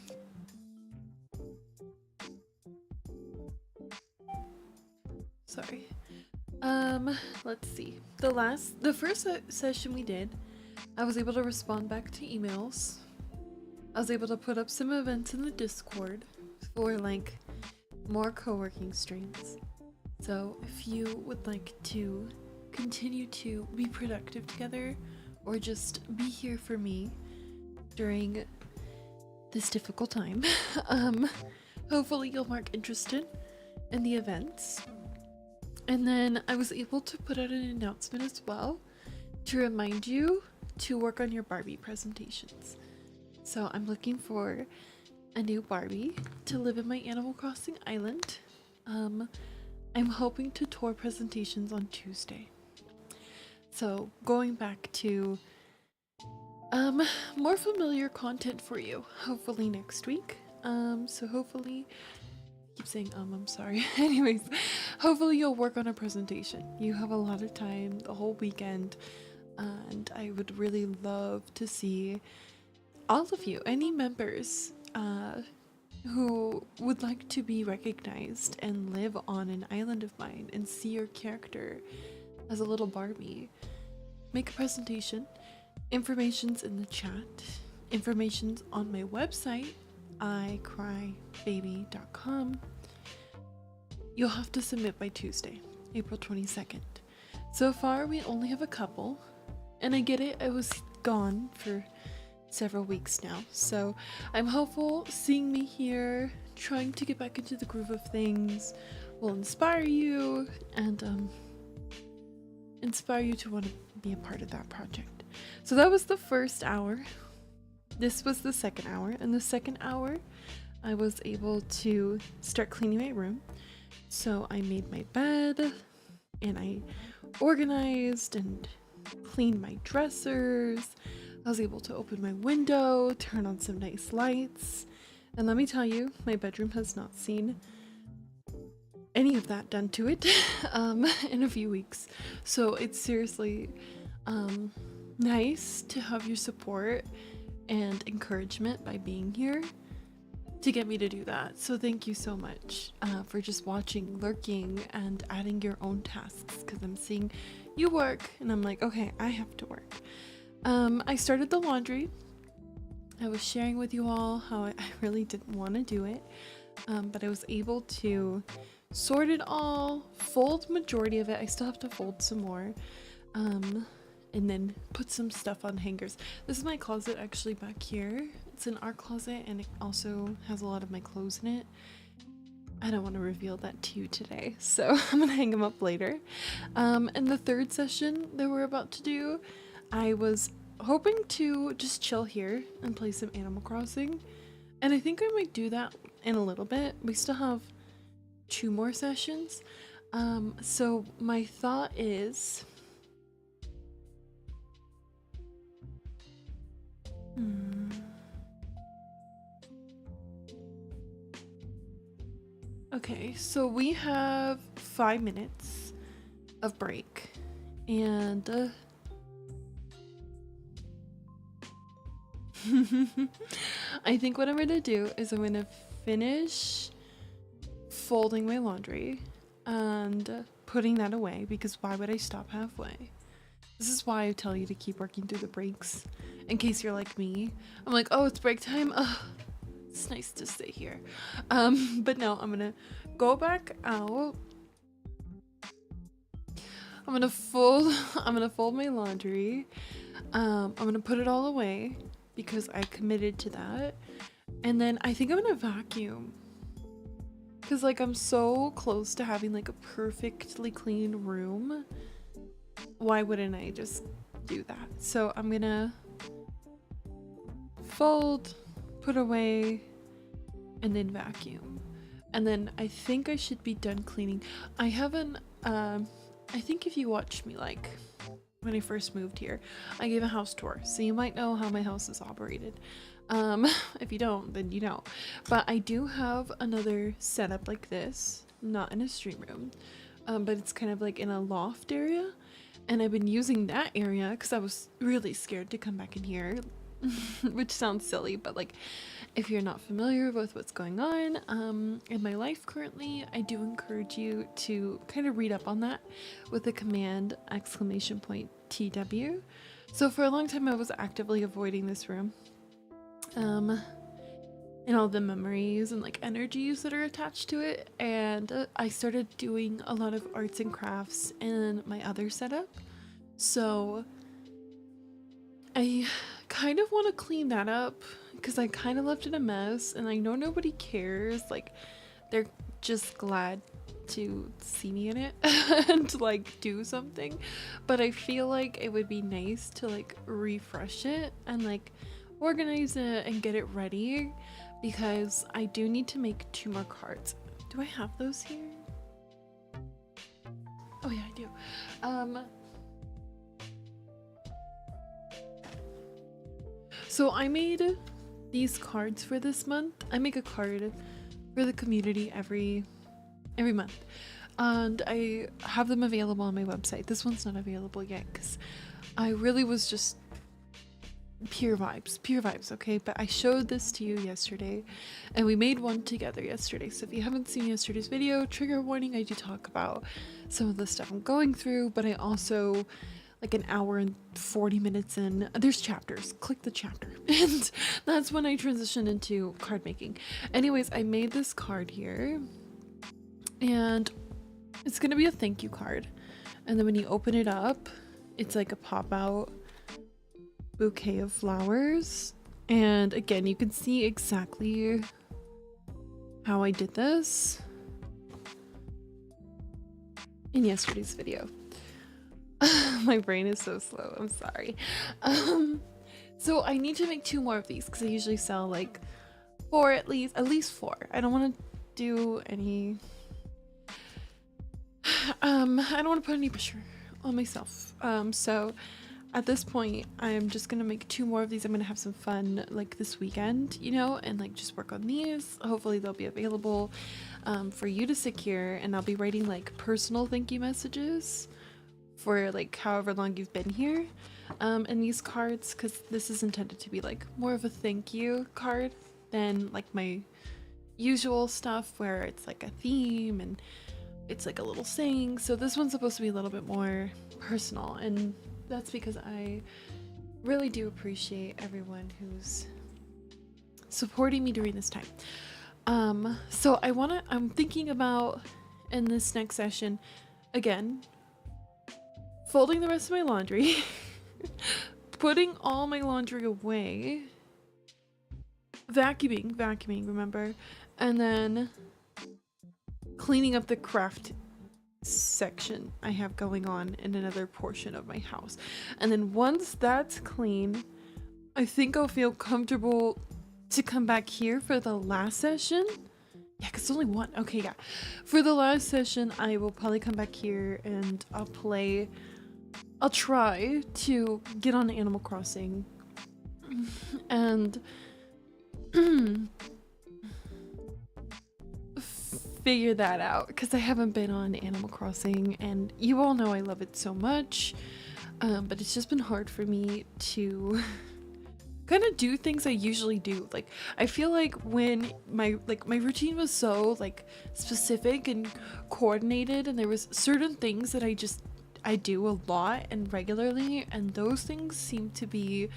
sorry. Let's see. The first session we did, I was able to respond back to emails. I was able to put up some events in the Discord for like more co-working streams. So if you would like to continue to be productive together or just be here for me during this difficult time, hopefully you'll mark interested in the events. And then I was able to put out an announcement as well to remind you to work on your Barbie presentations. So I'm looking for a new Barbie to live in my Animal Crossing island. I'm hoping to tour presentations on Tuesday. So going back to more familiar content for you, hopefully next week. So hopefully, I keep saying I'm sorry. Anyways, hopefully you'll work on a presentation. You have a lot of time, the whole weekend, and I would really love to see all of you, any members who would like to be recognized and live on an island of mine and see your character as a little Barbie. make a presentation. Information's in the chat. Information's on my website, icrybaby.com. You'll have to submit by Tuesday, April 22nd. So far, we only have a couple, and I get it, I was gone for several weeks now, so I'm hopeful seeing me here, trying to get back into the groove of things, will inspire you, and inspire you to want to be a part of that project. So that was the first hour. This was the second hour. In the second hour, I was able to start cleaning my room. So I made my bed, and I organized and cleaned my dressers. I was able to open my window, turn on some nice lights. And let me tell you, my bedroom has not seen any of that done to it in a few weeks. So it's seriously nice to have your support and encouragement by being here to get me to do that. So thank you so much for just watching, lurking, and adding your own tasks, because I'm seeing you work and I'm like, okay, I have to work. I started the laundry. I was sharing with you all how I really didn't want to do it, but I was able to sort it all, fold majority of it. I still have to fold some more, and then put some stuff on hangers. This is my closet actually back here. It's an art closet, and it also has a lot of my clothes in it. I don't want to reveal that to you today, so I'm gonna hang them up later. In the third session that we're about to do, I was hoping to just chill here and play some Animal Crossing, and I think I might do that in a little bit. We still have 2 more sessions, so my thought is okay, so we have 5 minutes of break, and I think what I'm gonna do is I'm gonna finish folding my laundry and putting that away, because why would I stop halfway? This is why I tell you to keep working through the breaks, in case you're like me. I'm like, oh, it's break time. It's nice to stay here. But no, I'm gonna go back out. I'm gonna fold my laundry. I'm gonna put it all away because I committed to that. And then I think I'm gonna vacuum, because like I'm so close to having like a perfectly clean room. Why wouldn't I just do that? So I'm gonna fold, put away, and then vacuum. And then I think I should be done cleaning. I haven't I think if you watched me like when I first moved here, I gave a house tour, so you might know how my house is operated. If you don't, then you know. But I do have another setup like this, not in a stream room, but it's kind of like in a loft area, and I've been using that area because I was really scared to come back in here. Which sounds silly, but like if you're not familiar with what's going on in my life currently, I do encourage you to kind of read up on that with the command !TW. So for a long time I was actively avoiding this room, and all the memories and like energies that are attached to it, and I started doing a lot of arts and crafts in my other setup, so I kind of want to clean that up because I kind of left it a mess, and I know nobody cares. Like, they're just glad to see me in it and to like do something, but I feel like it would be nice to like refresh it and like organize it and get it ready, because I do need to make 2 more cards. Do I have those here? Oh yeah, I do. So I made these cards for this month. I make a card for the community every month, and I have them available on my website. This one's not available yet because I really was just pure vibes, okay? But I showed this to you yesterday, and we made one together yesterday. So if you haven't seen yesterday's video, trigger warning, I do talk about some of the stuff I'm going through, but I also like an hour and 40 minutes in. There's chapters. Click the chapter. And that's when I transitioned into card making. Anyways, I made this card here. And it's going to be a thank you card. And then when you open it up, it's like a pop-out bouquet of flowers. And again, you can see exactly how I did this in yesterday's video. My brain is so slow, I'm sorry. So I need to make 2 more of these because I usually sell like 4 at least 4. I don't want to do any I don't want to put any pressure on myself. So at this point, I'm just gonna make 2 more of these. I'm gonna have some fun like this weekend, you know, and like just work on these. Hopefully they'll be available for you to secure, and I'll be writing like personal thank you messages for like however long you've been here. And these cards, because this is intended to be like more of a thank you card than like my usual stuff where it's like a theme and it's like a little saying. So this one's supposed to be a little bit more personal, and that's because I really do appreciate everyone who's supporting me during this time. So I'm thinking about in this next session, again, folding the rest of my laundry, putting all my laundry away, vacuuming, remember, and then cleaning up the craft section I have going on in another portion of my house. And then once that's clean, I think I'll feel comfortable to come back here for the last session. Yeah, because it's only one. Okay, yeah. For the last session, I will probably come back here and I'll try to get on Animal Crossing and figure that out, because I haven't been on Animal Crossing and you all know I love it so much, but it's just been hard for me to kind of do things I usually do. Like I feel like when my routine was so like specific and coordinated, and there was certain things that I do a lot and regularly, and those things seem to be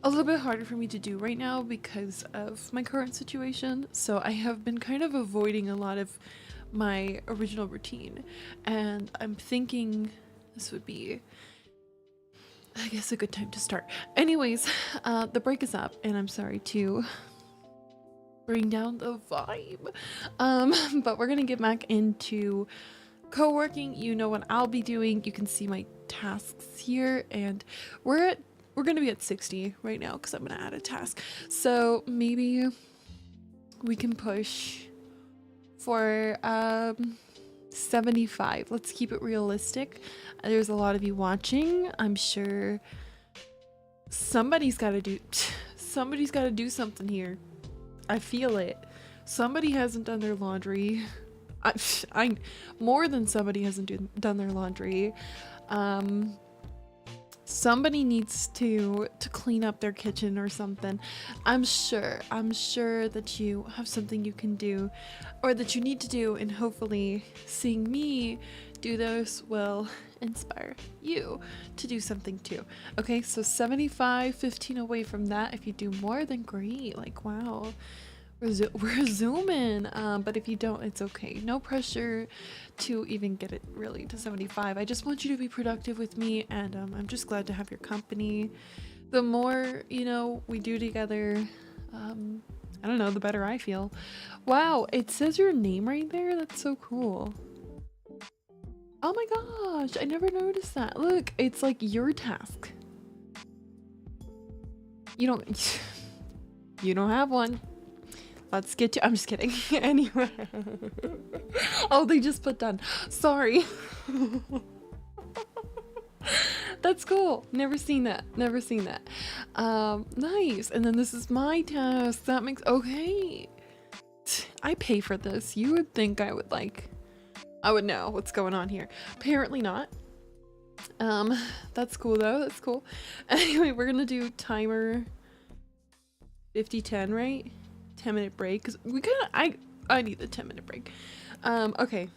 a little bit harder for me to do right now because of my current situation. So I have been kind of avoiding a lot of my original routine, and I'm thinking this would be, I guess, a good time to start. Anyways, the break is up, and I'm sorry to bring down the vibe, but we're gonna get back into co-working. You know what I'll be doing. You can see my tasks here, and we're gonna be at 60 right now because I'm gonna add a task. So maybe we can push for 75. Let's keep it realistic. There's a lot of you watching. I'm sure somebody's got to do something here. I feel it. Somebody hasn't done their laundry. I more than somebody hasn't done their laundry. Somebody needs to clean up their kitchen or something. I'm sure that you have something you can do, or that you need to do, and hopefully seeing me do this will inspire you to do something too. Okay, so 75, 15 away from that. If you do more, then great. Like, wow. We're zooming, but if you don't, it's okay. No pressure to even get it really to 75. I just want you to be productive with me, and I'm just glad to have your company. The more, you know, we do together, I don't know, the better I feel. Wow, it says your name right there. That's so cool. Oh my gosh, I never noticed that. Look, it's like your task. You don't have one. Let's get to, I'm just kidding. Anyway. Oh, they just put done. Sorry. That's cool. Never seen that. Nice. And then this is my task. That makes, okay. I pay for this. You would think I would know what's going on here. Apparently not. That's cool though. That's cool. Anyway, we're gonna do timer 50-10, right? 10-minute break, because we kind of I need the 10-minute break. Okay,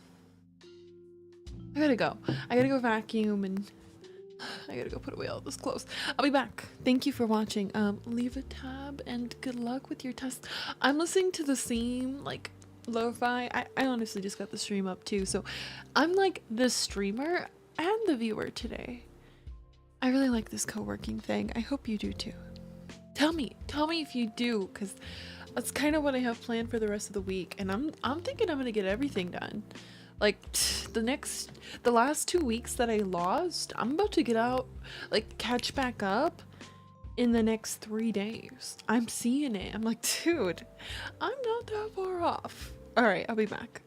I gotta go vacuum, and I gotta go put away all those clothes. I'll be back. Thank you for watching. Leave a tab and good luck with your test. I'm listening to the same like lo-fi. I honestly just got the stream up too, so I'm like the streamer and the viewer today. I really like this co-working thing. I hope you do too. Tell me if you do, because that's kind of what I have planned for the rest of the week, and I'm thinking I'm gonna get everything done. Like the last 2 weeks that I lost, I'm about to get out, like catch back up in the next 3 days. I'm seeing it. I'm like, dude, I'm not that far off. All right, I'll be back.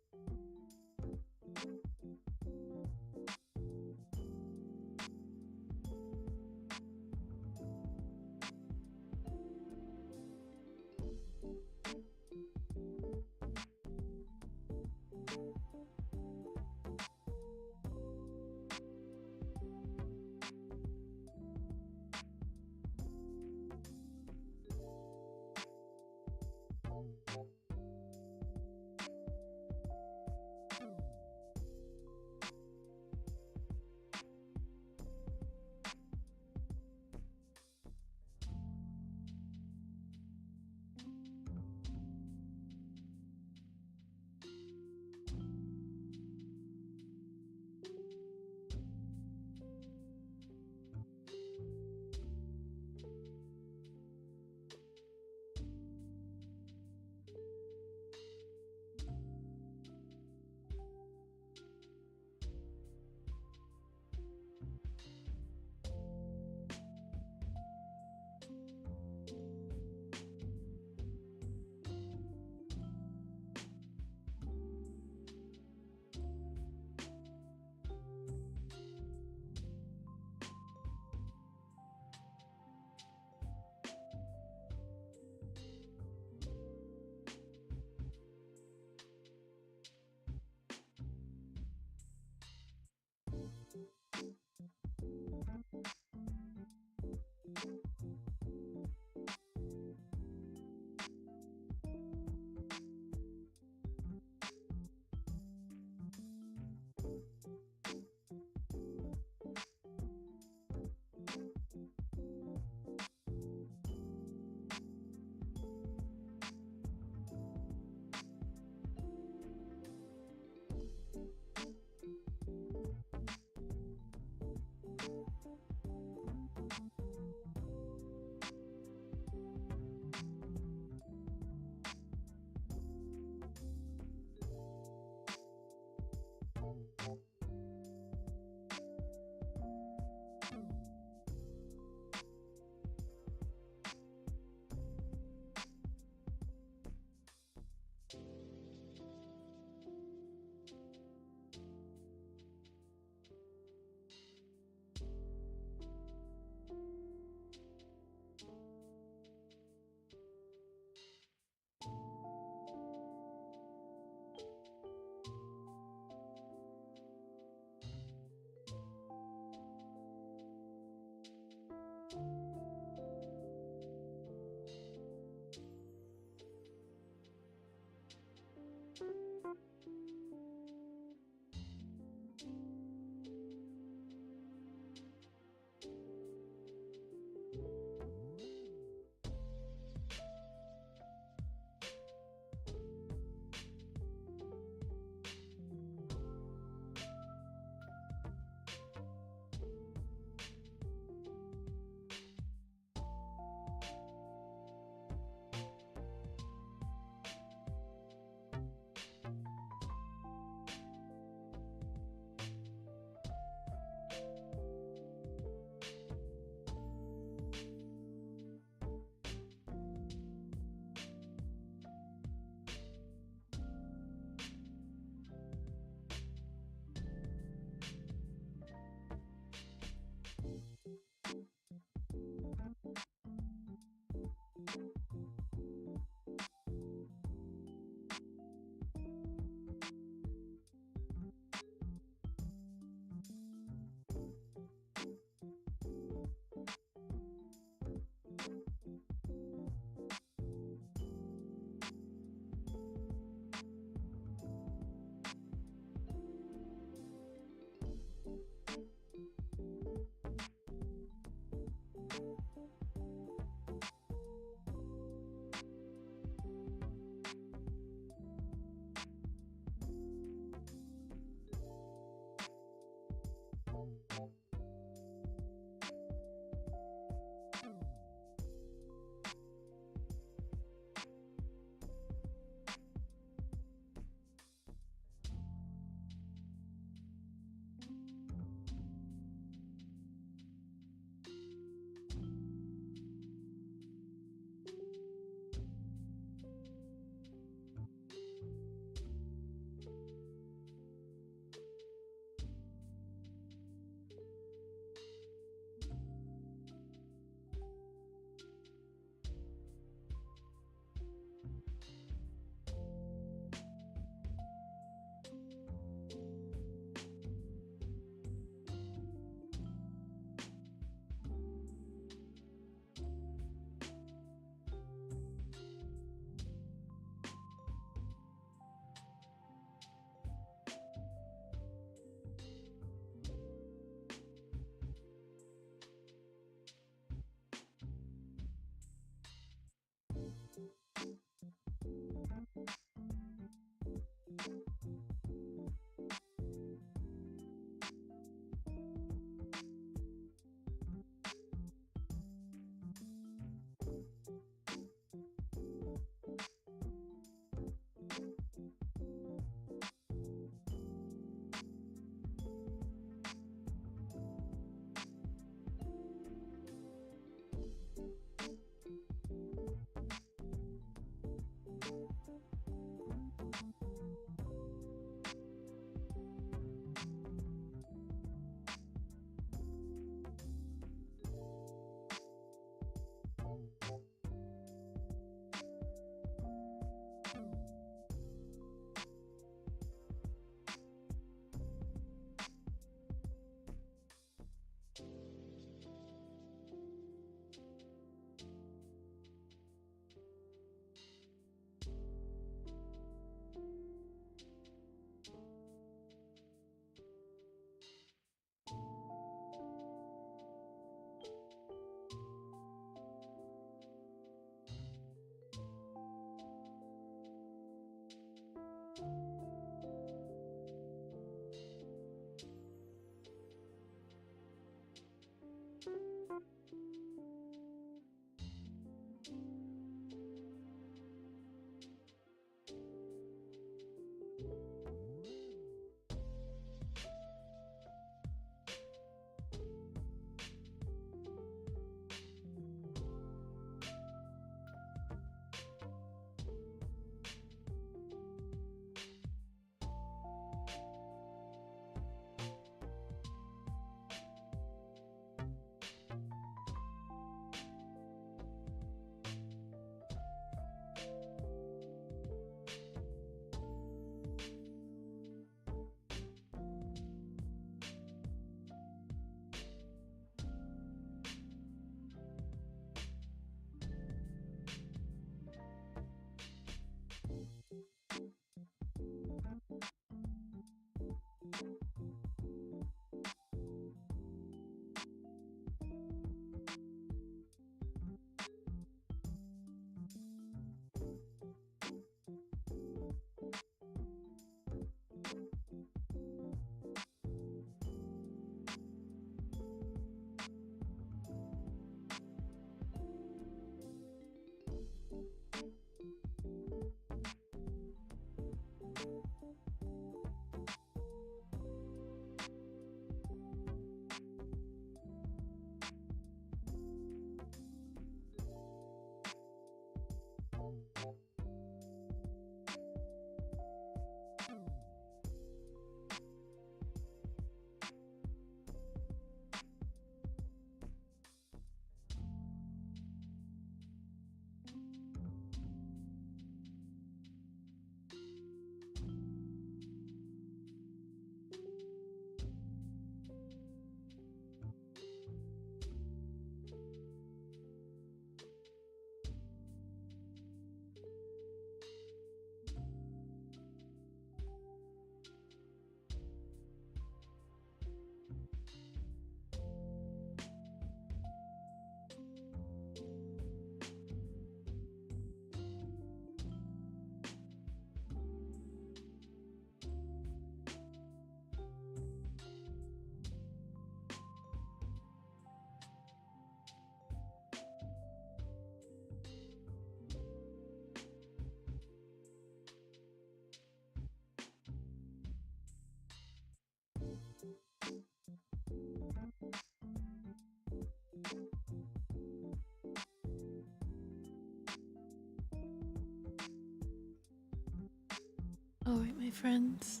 Alright, my friends,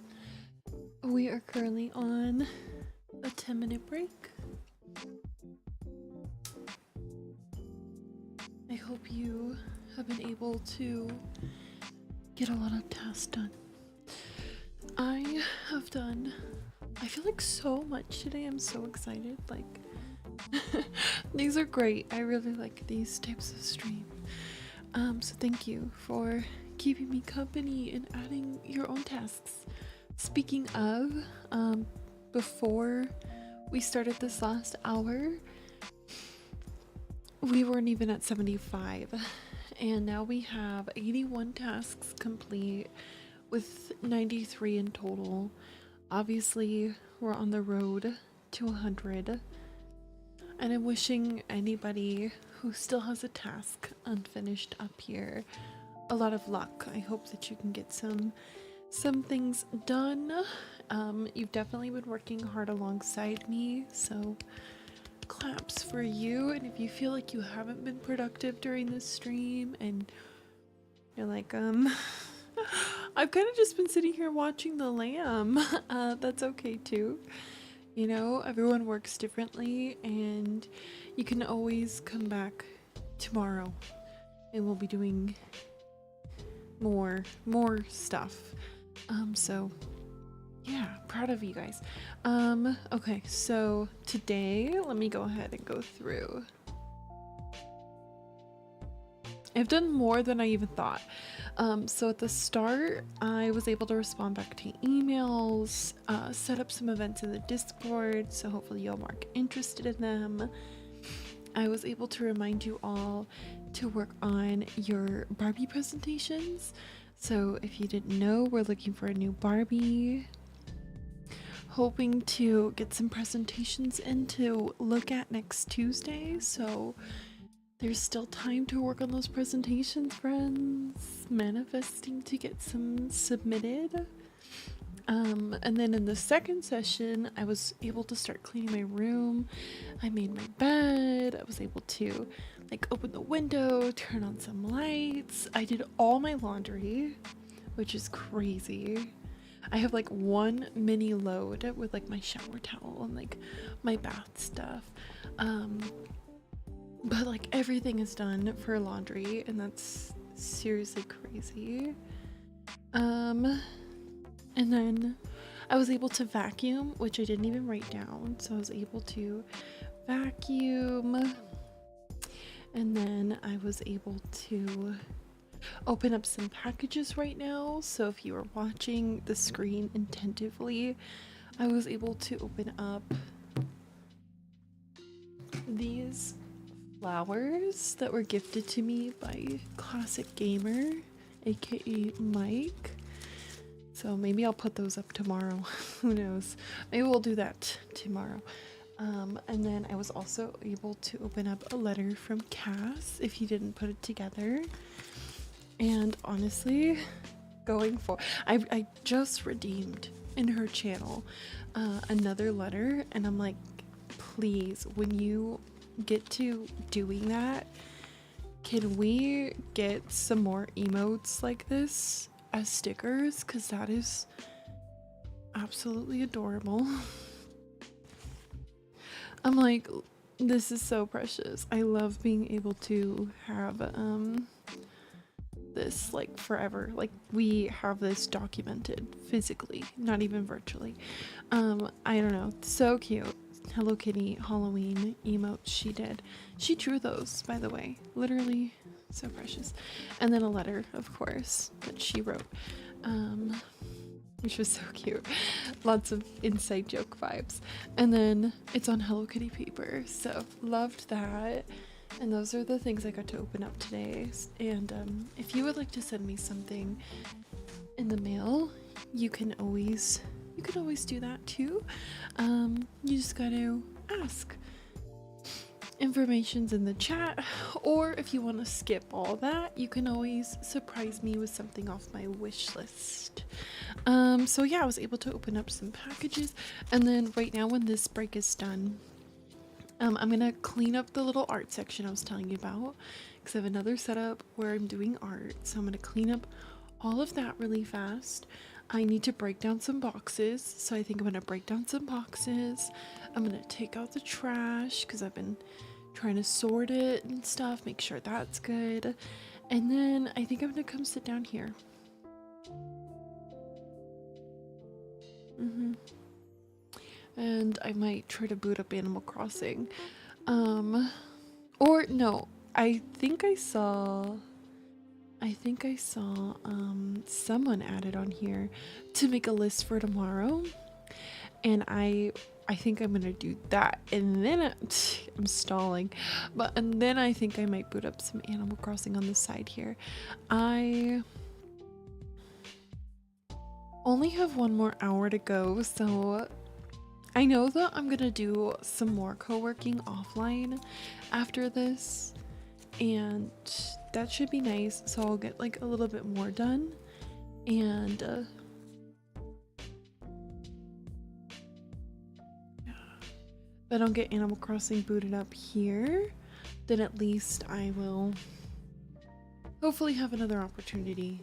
we are currently on a 10-minute break. I hope you have been able to get a lot of tasks done. I have done, I feel like, so much today. I'm so excited. Like, these are great. I really like these types of stream. So thank you for keeping me company and adding your own tasks. Speaking of, before we started this last hour, we weren't even at 75, and now we have 81 tasks complete with 93 in total. Obviously, we're on the road to 100, and I'm wishing anybody who still has a task unfinished up here a lot of luck. I hope that you can get some things done. You've definitely been working hard alongside me, so claps for you. And if you feel like you haven't been productive during this stream and you're like, I've kind of just been sitting here watching the lamb, that's okay too. You know, everyone works differently, and you can always come back tomorrow and we'll be doing more stuff. So yeah, proud of you guys. Okay, so today, let me go ahead and go through. I've done more than I even thought. So at the start, I was able to respond back to emails, set up some events in the Discord, so hopefully y'all are interested in them. I was able to remind you all to work on your Barbie presentations. So if you didn't know, we're looking for a new Barbie. Hoping to get some presentations in to look at next Tuesday, so there's still time to work on those presentations, friends. Manifesting to get some submitted. And then in the second session, I was able to start cleaning my room. I made my bed. I was able to like open the window, turn on some lights. I did all my laundry, which is crazy. I have like one mini load with like my shower towel and like my bath stuff. But like everything is done for laundry, and that's seriously crazy. And then I was able to vacuum, which I didn't even write down. So I was able to vacuum, and then I was able to open up some packages right now. So if you are watching the screen attentively, I was able to open up these flowers that were gifted to me by Classic Gamer, aka Mike. So maybe I'll put those up tomorrow. Who knows? Maybe we'll do that tomorrow. And then I was also able to open up a letter from Cass, if you didn't put it together. And honestly, going for I just redeemed in her channel another letter, and I'm like, please, when you get to doing that, can we get some more emotes like this as stickers? Because that is absolutely adorable. I'm like, this is so precious. I love being able to have this like forever. Like, we have this documented physically, not even virtually. I don't know, so cute. Hello Kitty Halloween emotes she did. She drew those, by the way. Literally so precious. And then a letter, of course, that she wrote, which was so cute. Lots of inside joke vibes. And then it's on Hello Kitty paper, so loved that. And those are the things I got to open up today. And if you would like to send me something in the mail, you can always do that too. You just gotta ask. Information's in the chat, or if you want to skip all that, you can always surprise me with something off my wish list. So yeah, I was able to open up some packages, and then right now when this break is done, I'm gonna clean up the little art section I was telling you about, because I have another setup where I'm doing art, so I'm gonna clean up all of that really fast. I need to break down some boxes. So I think I'm gonna break down some boxes. I'm gonna take out the trash because I've been trying to sort it and stuff, make sure that's good. And then I think I'm gonna come sit down here. And I might try to boot up Animal Crossing. Or no, I think I saw someone added on here to make a list for tomorrow, and I think I'm gonna do that, and then I'm stalling, and then I think I might boot up some Animal Crossing on the side here. I only have 1 more hour to go, so I know that I'm gonna do some more co-working offline after this, and that should be nice, so I'll get like a little bit more done. And if I don't get Animal Crossing booted up here, then at least I will hopefully have another opportunity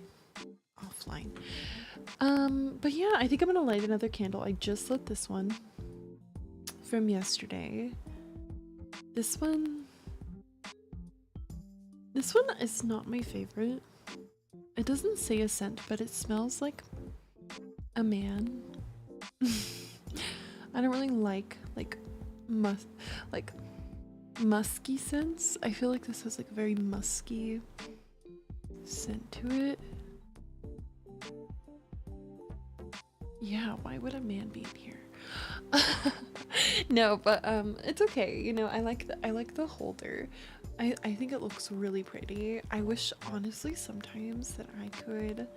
offline. But yeah, I think I'm gonna light another candle. I just lit this one from yesterday. This one is not my favorite. It doesn't say a scent, but it smells like a man. I don't really like musky scents. I feel like this has like a very musky scent to it. Yeah, why would a man be in here? No, but it's okay. You know, I like the holder. I think it looks really pretty. I wish honestly sometimes that I could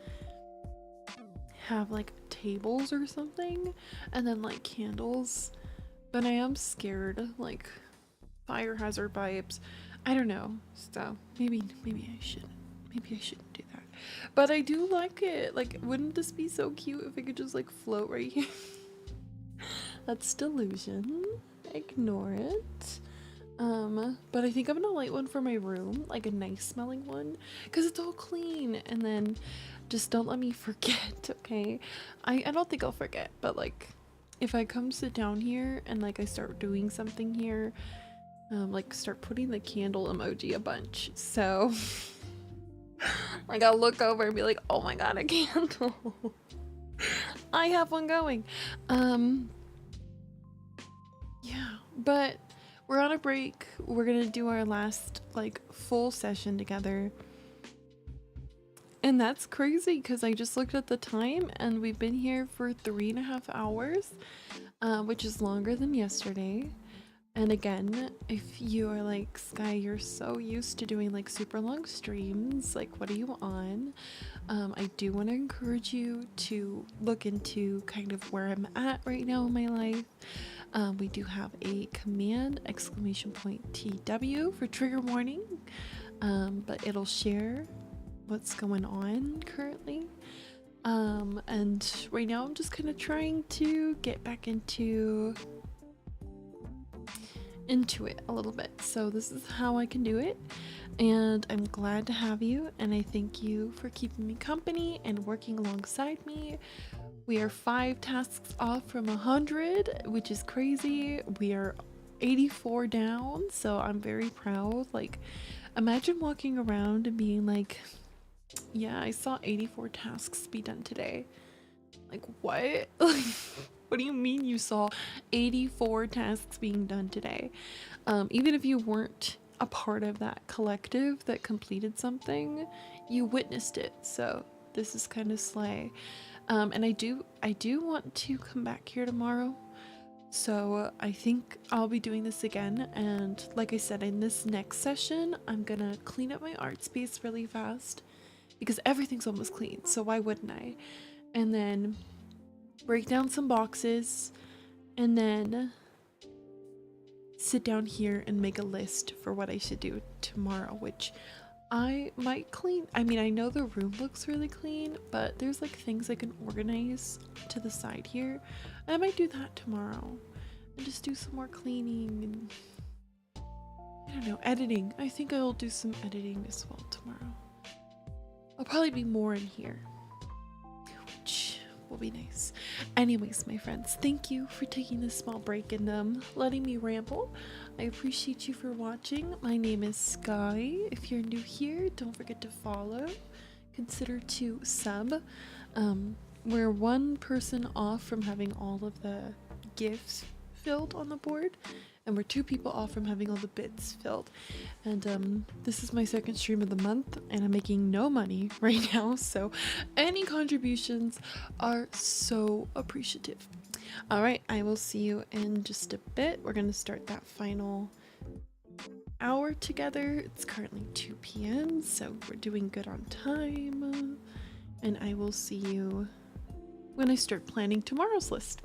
have like tables or something and then like candles, but I am scared like fire hazard vibes. I don't know. So maybe I shouldn't. Maybe I shouldn't do that. But I do like it. Like, wouldn't this be so cute if it could just like float right here? That's delusion. Ignore it. But I think I'm gonna light one for my room, like a nice smelling one, because it's all clean. And then just don't let me forget, okay? I don't think I'll forget, but like if I come sit down here and like I start doing something here, like start putting the candle emoji a bunch, so like I'll look over and be like, oh my god, a candle. I have one going. Yeah, but we're on a break. We're gonna do our last like full session together, and that's crazy because I just looked at the time and we've been here for 3.5 hours, which is longer than yesterday. And again, if you are like, Sky, you're so used to doing like super long streams, like what are you on? I do want to encourage you to look into kind of where I'm at right now in my life. We do have a command !TW for trigger warning, but it'll share what's going on currently. And right now I'm just kind of trying to get back into it a little bit, so this is how I can do it, and I'm glad to have you, and I thank you for keeping me company and working alongside me. We are 5 tasks off from 100, which is crazy. We are 84 down, so I'm very proud. Like, imagine walking around and being like, yeah, I saw 84 tasks be done today. Like, what? What do you mean you saw 84 tasks being done today? Even if you weren't a part of that collective that completed something, you witnessed it. So this is kind of slay. And I do want to come back here tomorrow. So I think I'll be doing this again. And like I said, in this next session, I'm gonna clean up my art space really fast because everything's almost clean. So why wouldn't I? And then break down some boxes, and then sit down here and make a list for what I should do tomorrow, which I might clean. I mean, I know the room looks really clean, but there's like things I can organize to the side here. I might do that tomorrow and just do some more cleaning and I don't know, editing. I think I'll do some editing as well tomorrow. I'll probably be more in here, which will be nice. Anyways, my friends, thank you for taking this small break and letting me ramble. I appreciate you for watching. My name is Sky. If you're new here, don't forget to follow. Consider to sub. We're one person off from having all of the gifts filled on the board, and we're 2 people off from having all the bits filled. And this is my second stream of the month, and I'm making no money right now, so any contributions are so appreciative. All right, I will see you in just a bit. We're gonna start that final hour together. It's currently 2 p.m, so we're doing good on time, and I will see you when I start planning tomorrow's list.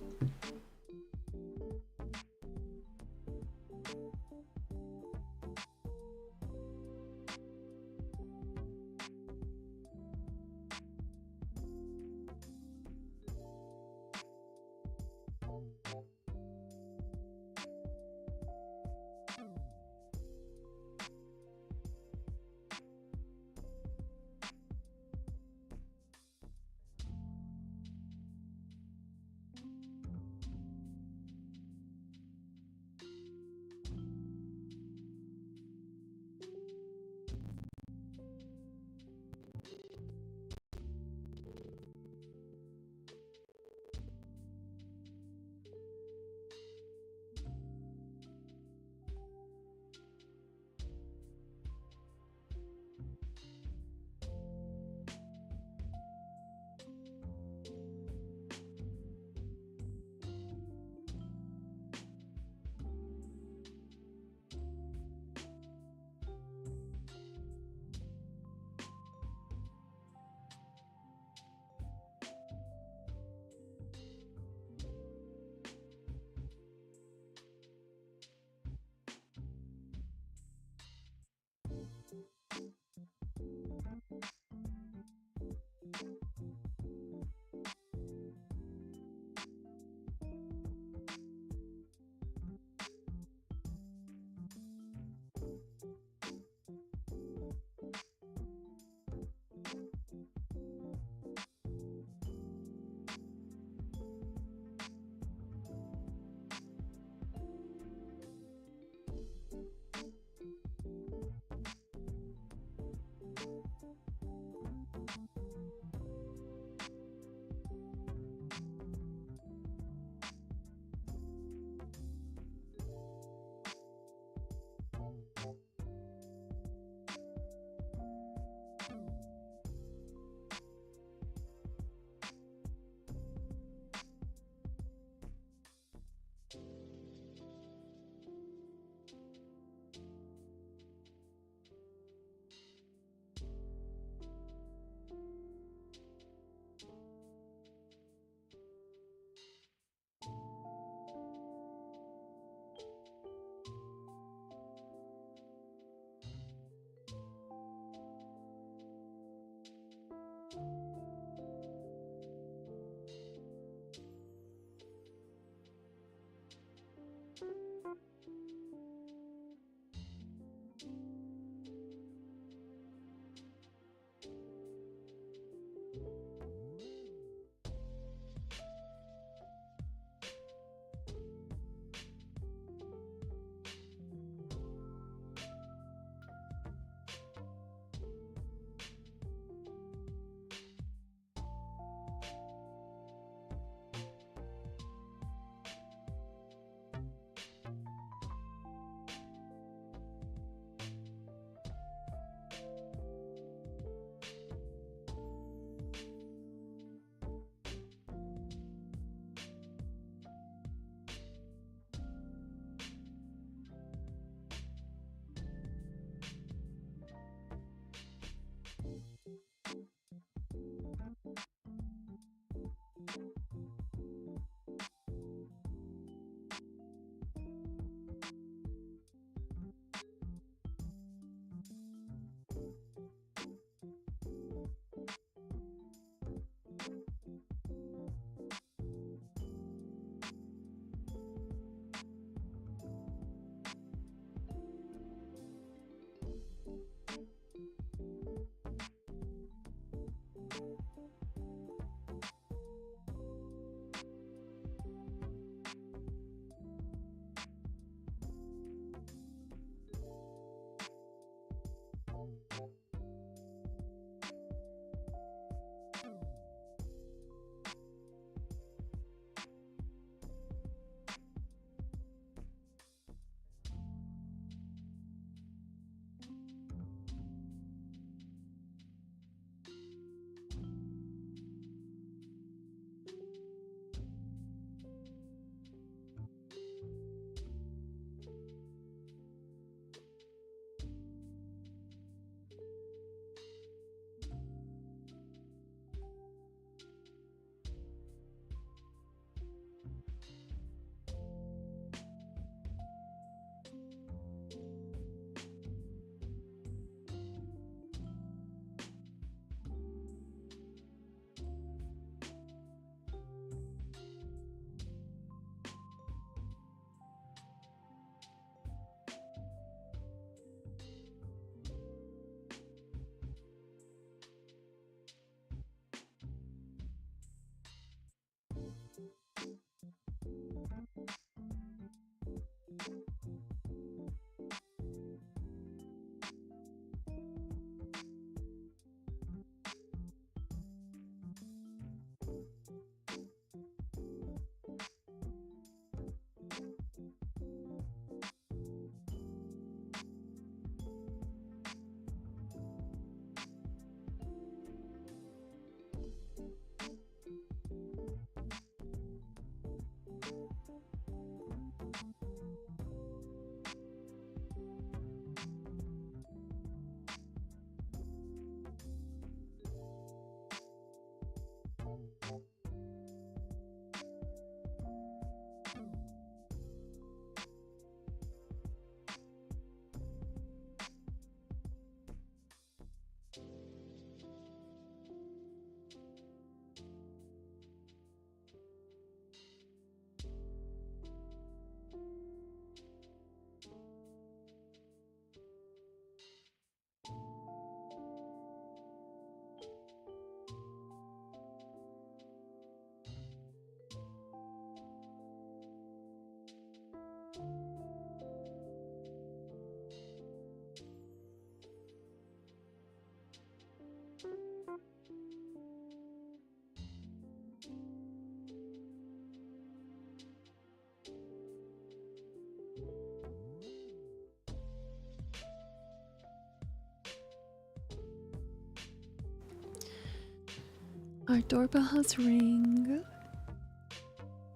Our doorbell has ring.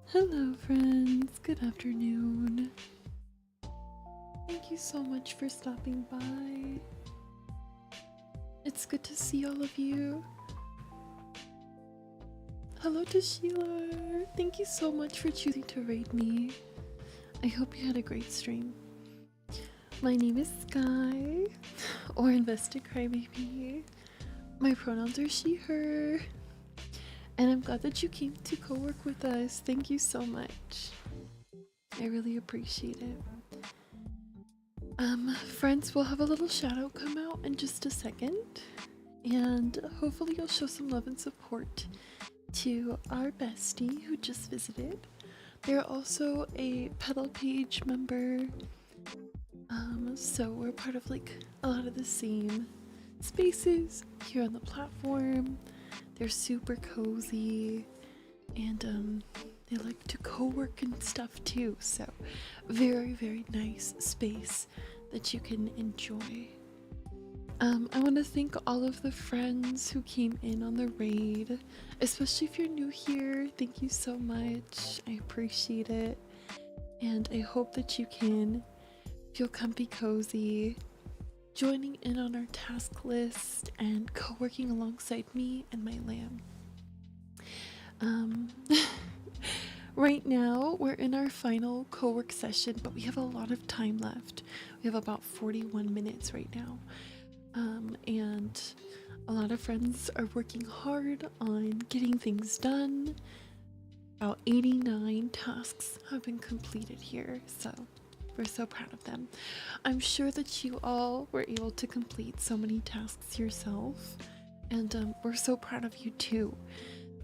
Hello, friends. Good afternoon. Thank you so much for stopping by. It's good to see all of you. Hello to Sheila. Thank you so much for choosing to raid me. I hope you had a great stream. My name is Sky, or investedcrybaby. My pronouns are she, her. And I'm glad that you came to co-work with us. Thank you so much. I really appreciate it. Friends, we'll have a little shout out come out in just a second. And hopefully you'll show some love and support to our bestie who just visited. They're also a pedal page member. So we're part of like a lot of the same spaces here on the platform. They're super cozy and they like to co-work and stuff too. So very, very nice space that you can enjoy. I want to thank all of the friends who came in on the raid, especially if you're new here. Thank you so much. I appreciate it. And I hope that you can feel comfy cozy, joining in on our task list and co-working alongside me and my lamb. Right now we're in our final co-work session, but we have a lot of time left. We have about 41 minutes right now. And a lot of friends are working hard on getting things done. About 89 tasks have been completed here, so we're so proud of them. I'm sure that you all were able to complete so many tasks yourself, and we're so proud of you too.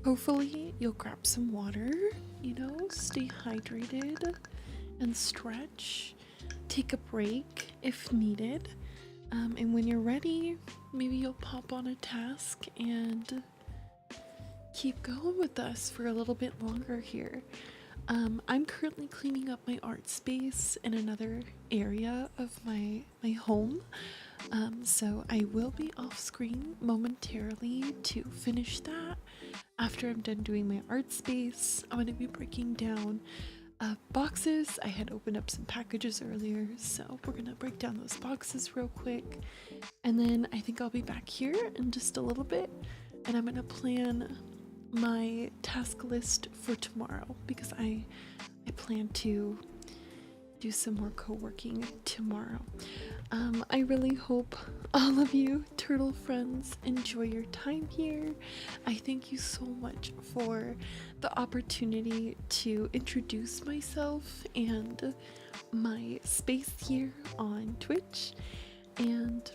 Hopefully you'll grab some water, you know, stay hydrated and stretch, take a break if needed. And when you're ready, maybe you'll pop on a task and keep going with us for a little bit longer here. I'm currently cleaning up my art space in another area of my home. So I will be off screen momentarily to finish that. After I'm done doing my art space, I'm going to be breaking down boxes. I had opened up some packages earlier, so we're gonna break down those boxes real quick, and then I think I'll be back here in just a little bit, and I'm gonna plan my task list for tomorrow because I plan to do some more co-working tomorrow. I really hope all of you turtle friends enjoy your time here. I thank you so much for the opportunity to introduce myself and my space here on Twitch. And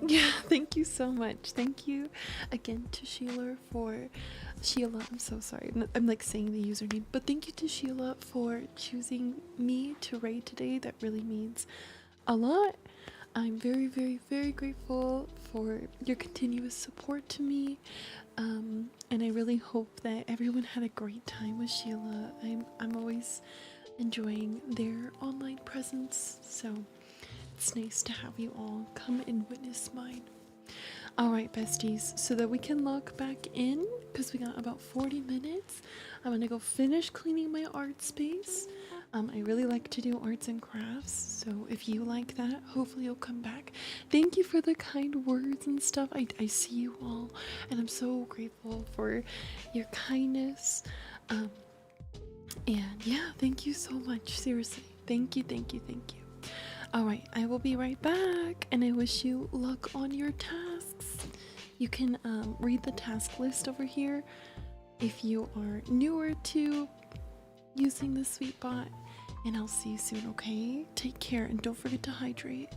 yeah, thank you so much. Thank you again to Sheila, I'm so sorry. I'm like saying the username, but thank you to Sheila for choosing me to raid today. That really means a lot. I'm very, very, very grateful for your continuous support to me. And I really hope that everyone had a great time with Sheila. I'm always enjoying their online presence, so it's nice to have you all come and witness mine. Alright, besties, so that we can log back in, because we got about 40 minutes, I'm gonna go finish cleaning my art space. I really like to do arts and crafts, so if you like that, hopefully you'll come back. Thank you for the kind words and stuff. I see you all, and I'm so grateful for your kindness. And yeah, thank you so much. Seriously, thank you, thank you, thank you. Alright, I will be right back, and I wish you luck on your tasks. You can read the task list over here if you are newer to using the sweet bot, and I'll see you soon, okay? Take care, and don't forget to hydrate.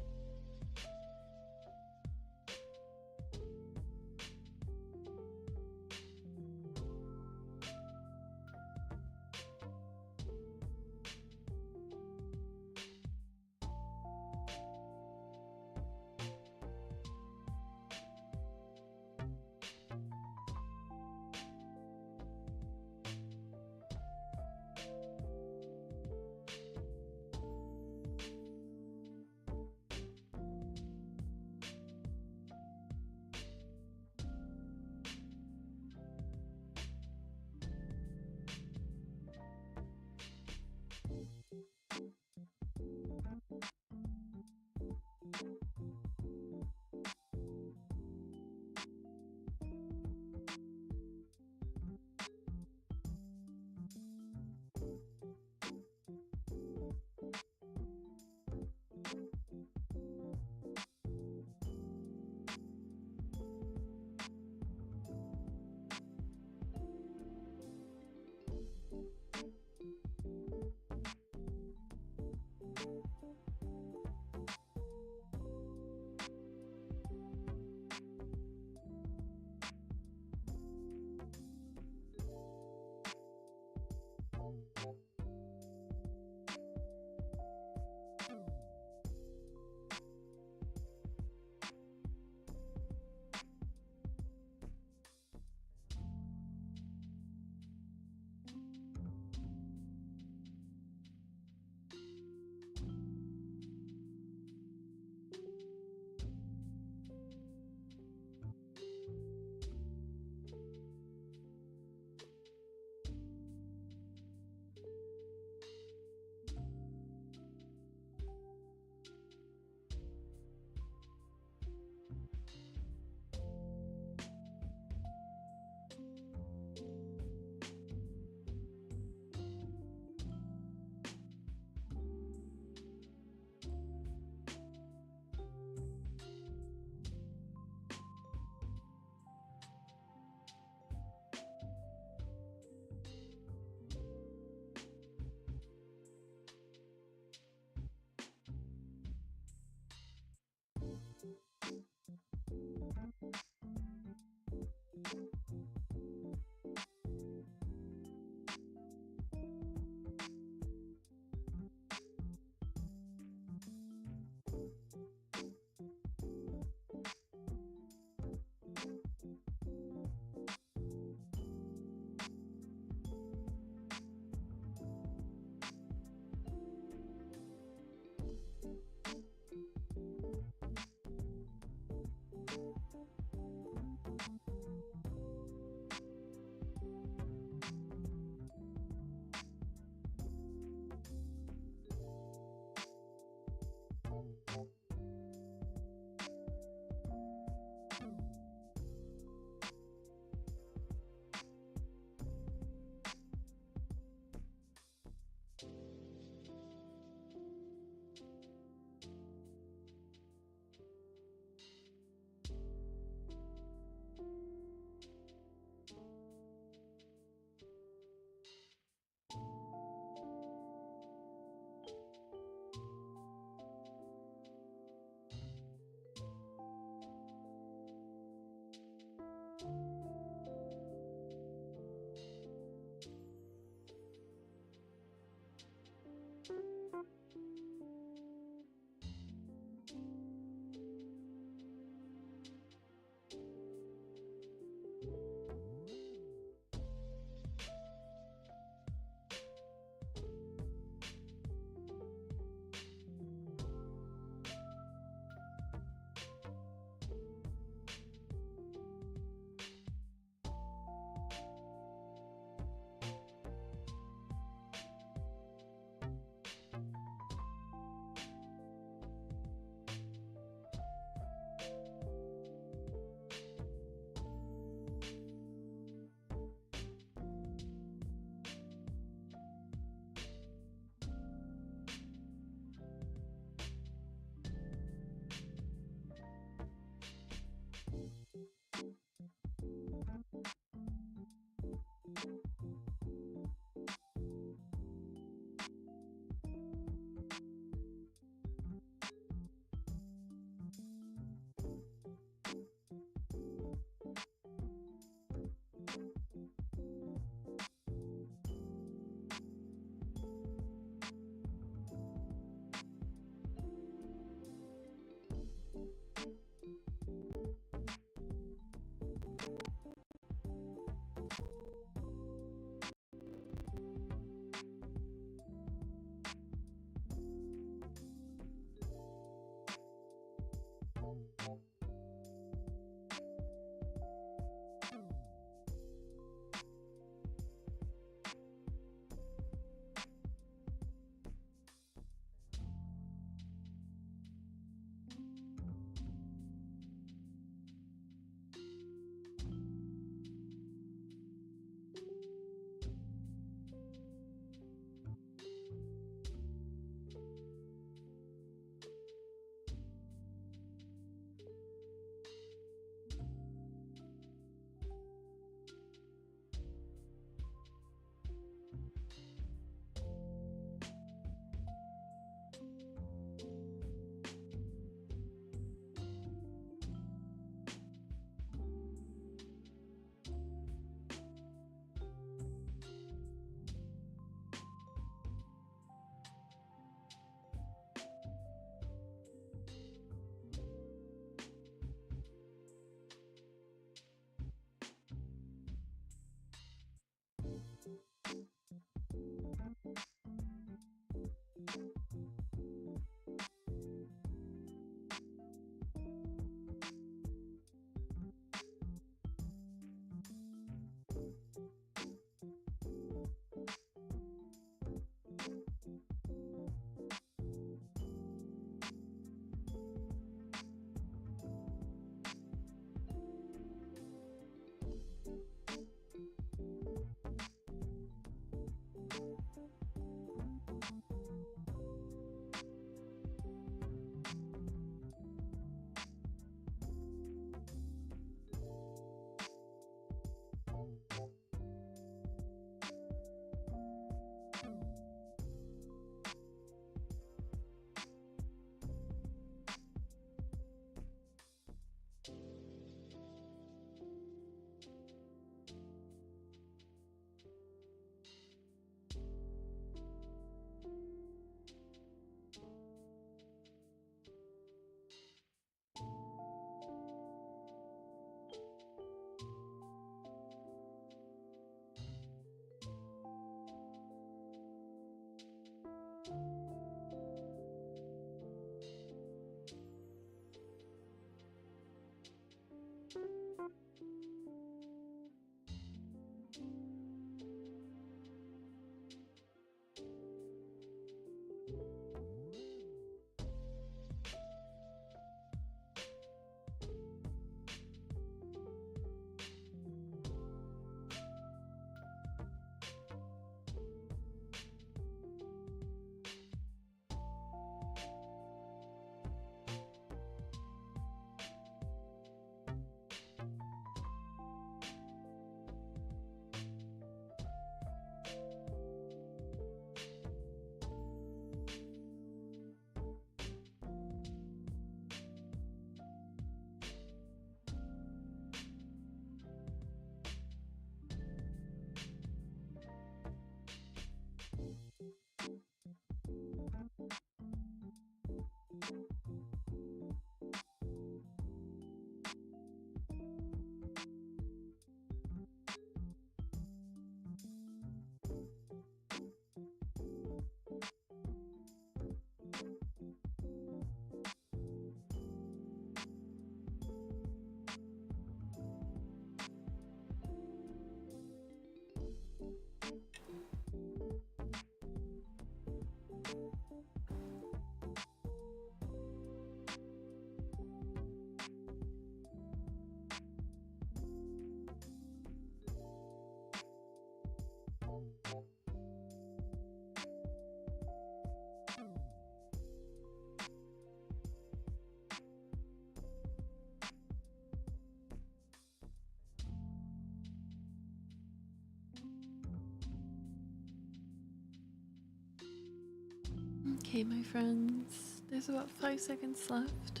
Okay, my friends, there's about 5 seconds left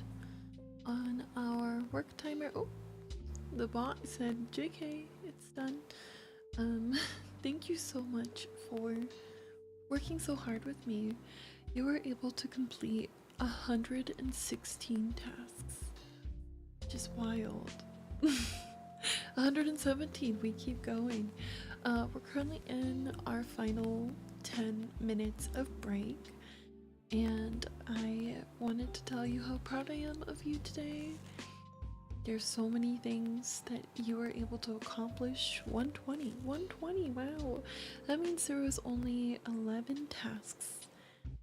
on our work timer. Oh, the bot said, JK, it's done. Thank you so much for working so hard with me. You were able to complete 116 tasks. Just wild. 117, we keep going. We're currently in our final 10 minutes of break, and I wanted to tell you how proud I am of you today. There's so many things that you were able to accomplish. 120, wow. That means there was only 11 tasks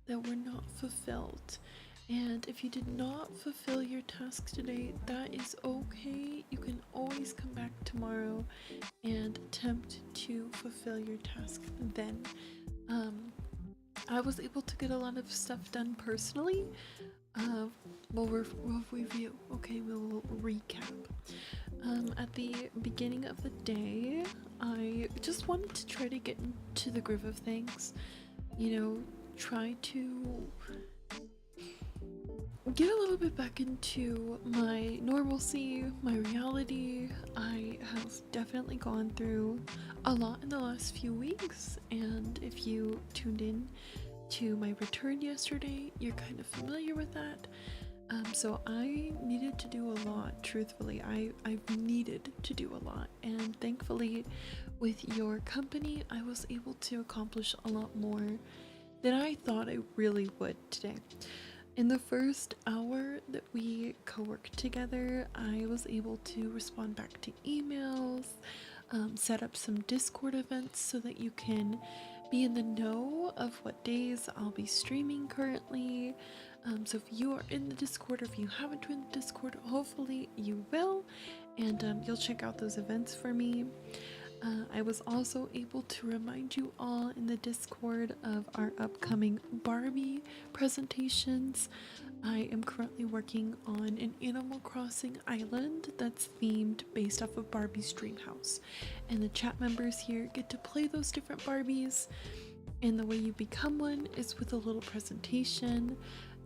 that were not fulfilled. And if you did not fulfill your tasks today, that is okay. You can always come back tomorrow and attempt to fulfill your task then. I was able to get a lot of stuff done personally. We'll review. Okay, we'll recap. At the beginning of the day, I just wanted to try to get into the groove of things. You know, try to get a little bit back into my normalcy, my reality. I have definitely gone through a lot in the last few weeks, and if you tuned in to my return yesterday, you're kind of familiar with that. So I needed to do a lot, truthfully. I've needed to do a lot, and thankfully with your company I was able to accomplish a lot more than I thought I really would today. In the first hour that we co-worked together, I was able to respond back to emails, set up some Discord events so that you can be in the know of what days I'll be streaming currently. So if you are in the Discord, or if you haven't joined the Discord, hopefully you will, and you'll check out those events for me. I was also able to remind you all in the Discord of our upcoming Barbie presentations. I am currently working on an Animal Crossing island that's themed based off of Barbie's dream house, and the chat members here get to play those different Barbies, and the way you become one is with a little presentation.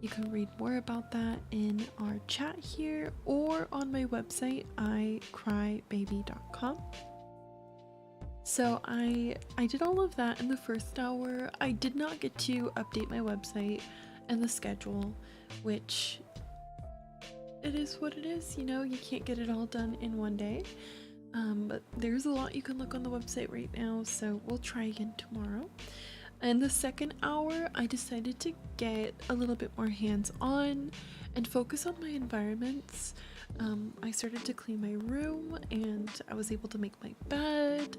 You can read more about that in our chat here or on my website, acrybaby.com. So I did all of that in the first hour. I did not get to update my website and the schedule, which it is what it is, you know, you can't get it all done in one day. But there's a lot you can look on the website right now, so we'll try again tomorrow. In the second hour, I decided to get a little bit more hands-on and focus on my environments. I started to clean my room, and I was able to make my bed,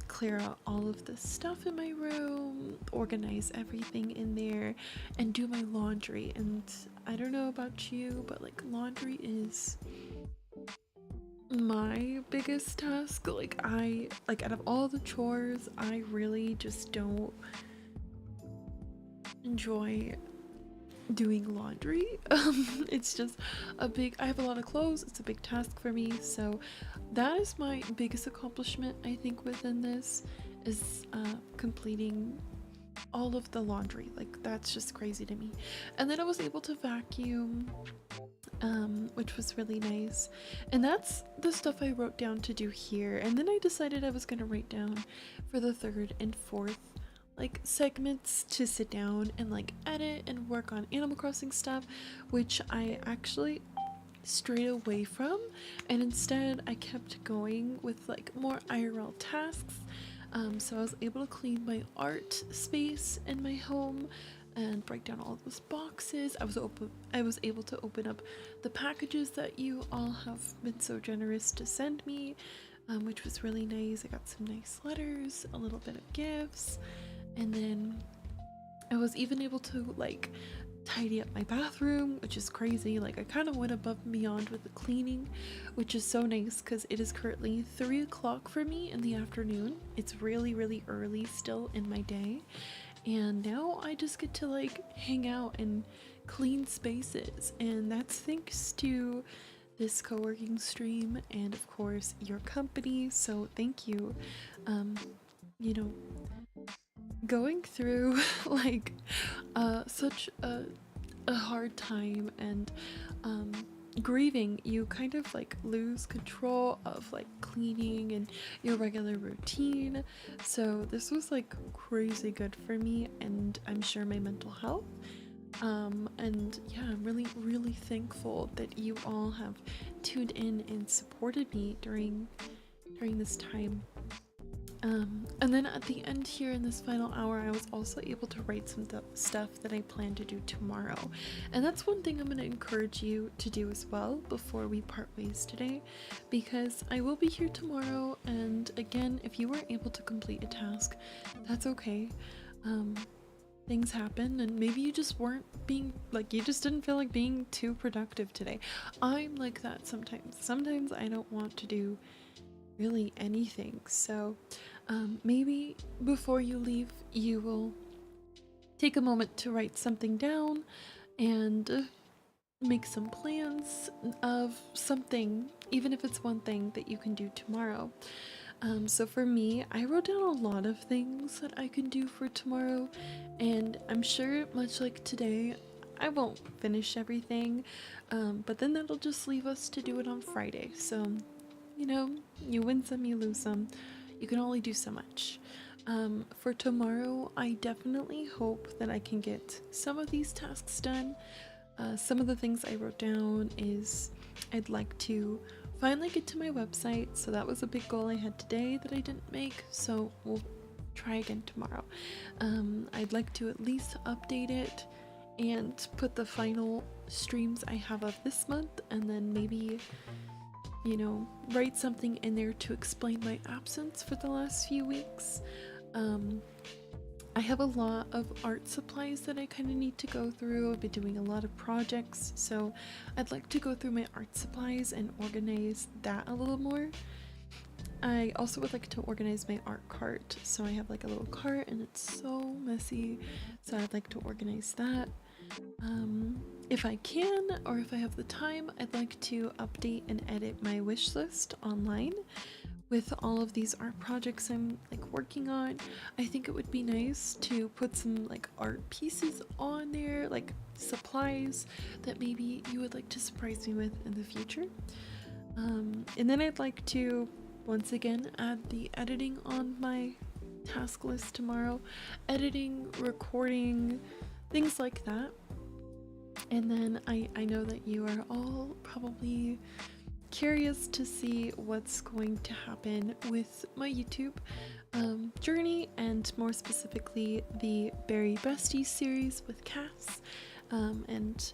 clear out all of the stuff in my room, organize everything in there, and do my laundry. And I don't know about you, but like laundry is my biggest task. Like out of all the chores, I really just don't enjoy doing laundry. It's just I have a lot of clothes, it's a big task for me, so that is my biggest accomplishment, I think, within this, is completing all of the laundry. Like, that's just crazy to me. And then I was able to vacuum, which was really nice, and that's the stuff I wrote down to do here. And then I decided I was going to write down for the third and fourth like segments to sit down and like edit and work on Animal Crossing stuff, which I actually strayed away from, and instead I kept going with like more IRL tasks. So I was able to clean my art space in my home and break down all those boxes. I was able to open up the packages that you all have been so generous to send me, which was really nice. I got some nice letters, a little bit of gifts, and then I was even able to like tidy up my bathroom, which is crazy. Like, I kind of went above and beyond with the cleaning, which is so nice because it is currently 3 o'clock for me in the afternoon. It's really early still in my day, and now I just get to like hang out and clean spaces, and that's thanks to this co-working stream and of course your company. So thank you. You know, going through like such a hard time, and grieving, you kind of like lose control of like cleaning and your regular routine. So this was like crazy good for me, and I'm sure my mental health. And yeah, I'm really, really thankful that you all have tuned in and supported me during this time. And then at the end here in this final hour, I was also able to write some stuff that I plan to do tomorrow. And that's one thing I'm going to encourage you to do as well before we part ways today, because I will be here tomorrow. And again, if you weren't able to complete a task, that's okay. Things happen, and maybe you just weren't being like, you just didn't feel like being too productive today. I'm like that sometimes. Sometimes I don't want to do really anything. So maybe before you leave, you will take a moment to write something down and make some plans of something, even if it's one thing that you can do tomorrow. So for me, I wrote down a lot of things that I can do for tomorrow, and I'm sure, much like today, I won't finish everything, but then that'll just leave us to do it on Friday. So, you know, you win some, you lose some. You can only do so much. For tomorrow, I definitely hope that I can get some of these tasks done. Some of the things I wrote down is I'd like to finally get to my website. So that was a big goal I had today that I didn't make. So we'll try again tomorrow. I'd like to at least update it and put the final streams I have of this month, and then maybe, you know, write something in there to explain my absence for the last few weeks. I have a lot of art supplies that I kind of need to go through. I've been doing a lot of projects, so I'd like to go through my art supplies and organize that a little more. I also would like to organize my art cart. So I have like a little cart and it's so messy, so I'd like to organize that. If I can, or if I have the time, I'd like to update and edit my wish list online with all of these art projects I'm like working on. I think it would be nice to put some like art pieces on there, like supplies that maybe you would like to surprise me with in the future. And then I'd like to once again add the editing on my task list tomorrow. Editing, recording, things like that. And then I know that you are all probably curious to see what's going to happen with my YouTube journey, and more specifically the Berry Besties series with Cass. And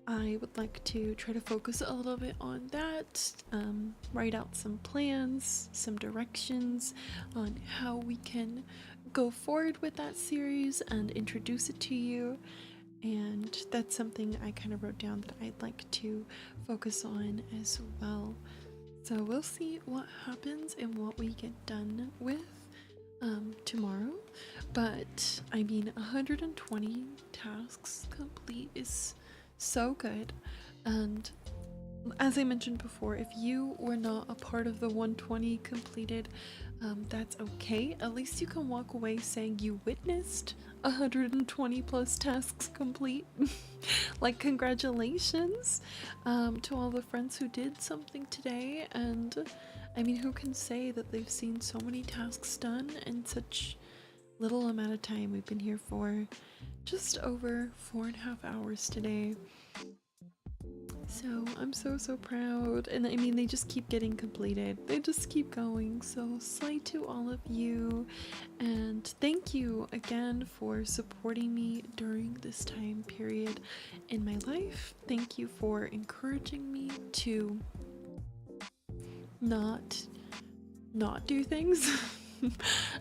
I would like to try to focus a little bit on that, write out some plans, some directions on how we can go forward with that series and introduce it to you. And that's something I kind of wrote down that I'd like to focus on as well. So we'll see what happens and what we get done with tomorrow. But I mean, 120 tasks complete is so good. And as I mentioned before, if you were not a part of the 120 completed, that's okay. At least you can walk away saying you witnessed 120 plus tasks complete. Like, congratulations to all the friends who did something today. And I mean, who can say that they've seen so many tasks done in such little amount of time? We've been here for just over 4.5 hours today. So I'm so proud, and I mean, they just keep getting completed, they just keep going. So slay to all of you, and thank you again for supporting me during this time period in my life. Thank you for encouraging me to not do things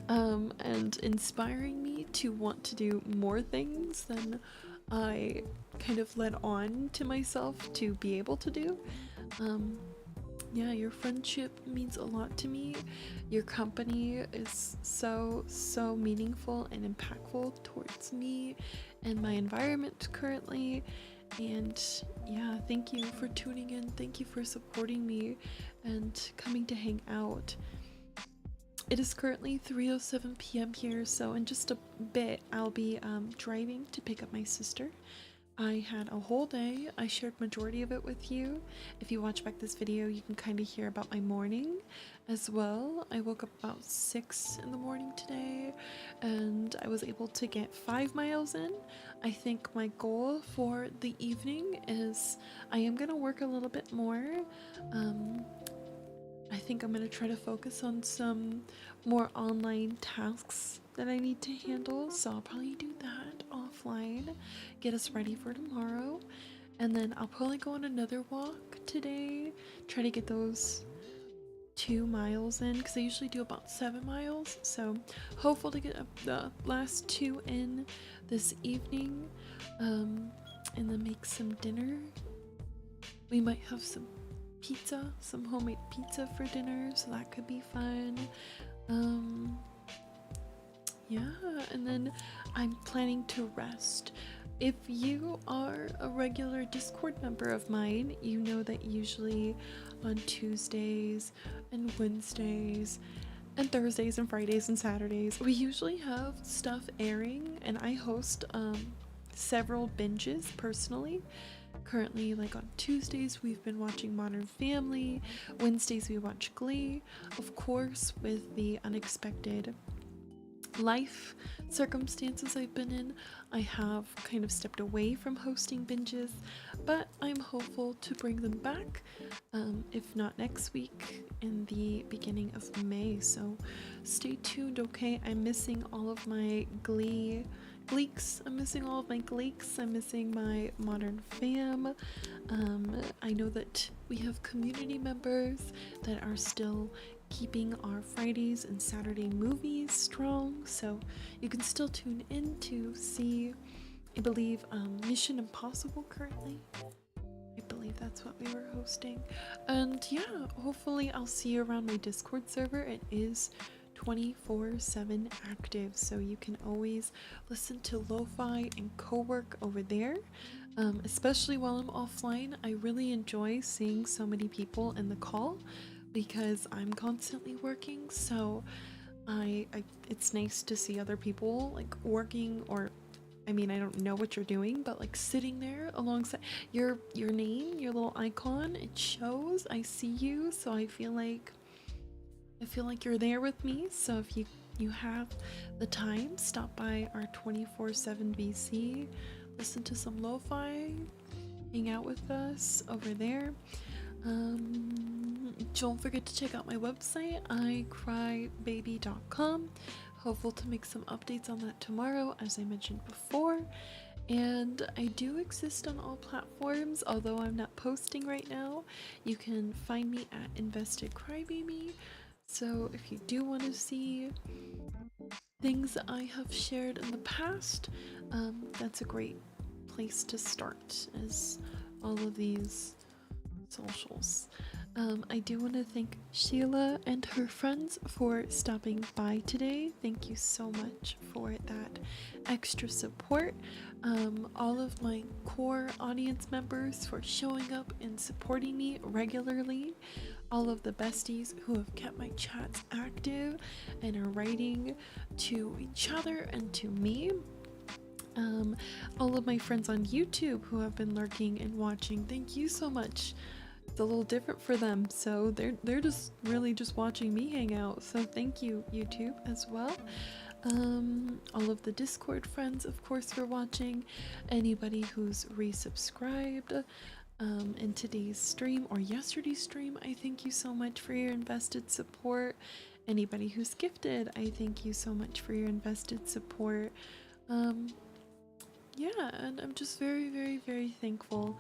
and inspiring me to want to do more things than I kind of let on to myself to be able to do. Yeah, your friendship means a lot to me. Your company is so meaningful and impactful towards me and my environment currently. And yeah, thank you for tuning in. Thank you for supporting me and coming to hang out. It is currently 3:07 p.m. here, so in just a bit I'll be driving to pick up my sister. I had a whole day. I shared majority of it with you. If you watch back this video, you can kind of hear about my morning as well. I woke up about 6 in the morning today, and I was able to get 5 miles in. I think my goal for the evening is I am gonna work a little bit more. I think I'm gonna try to focus on some more online tasks that I need to handle, so I'll probably do that offline, get us ready for tomorrow, and then I'll probably go on another walk today, try to get those 2 miles in, because I usually do about 7 miles, so hopeful to get the last 2 in this evening, and then make some dinner. We might have some pizza, some homemade pizza for dinner, so that could be fun. Yeah, and then I'm planning to rest. If you are a regular Discord member of mine, you know that usually on Tuesdays and Wednesdays and Thursdays and Fridays and Saturdays, we usually have stuff airing, and I host several binges personally. Currently, like on Tuesdays, we've been watching Modern Family. Wednesdays, we watch Glee. Of course, with the unexpected life circumstances I've been in, I have kind of stepped away from hosting binges, but I'm hopeful to bring them back, if not next week, in the beginning of May. So stay tuned, okay? I'm missing all of my Gleeks. I'm missing all of my Gleeks. I'm missing my Modern Fam. I know that we have community members that are still keeping our Fridays and Saturday movies strong, so you can still tune in to see, I believe, Mission Impossible currently. I believe that's what we were hosting. And yeah, hopefully I'll see you around my Discord server. It is 24/7 active, so you can always listen to lo-fi and co-work over there. Especially while I'm offline, I really enjoy seeing so many people in the call because I'm constantly working, so it's nice to see other people like working, or I mean, I don't know what you're doing, but like sitting there alongside your name, your little icon, it shows. I see you, so I feel like you're there with me. So if you have the time, stop by our 24/7 VC, listen to some lo-fi, hang out with us over there. Don't forget to check out my website, icrybaby.com. Hopeful to make some updates on that tomorrow, as I mentioned before. And I do exist on all platforms, although I'm not posting right now. You can find me at investedcrybaby. So if you do want to see things that I have shared in the past, that's a great place to start, as all of these socials. I do want to thank Sheila and her friends for stopping by today. Thank you so much for that extra support. All of my core audience members for showing up and supporting me regularly. All of the besties who have kept my chats active and are writing to each other and to me. All of my friends on YouTube who have been lurking and watching, thank you so much. It's a little different for them, so they're just really just watching me hang out, so thank you, YouTube, as well. All of the Discord friends, of course, for watching. Anybody who's resubscribed in today's stream or yesterday's stream, I thank you so much for your invested support. Anybody who's gifted, I thank you so much for your invested support. Yeah, and I'm just very, very, very thankful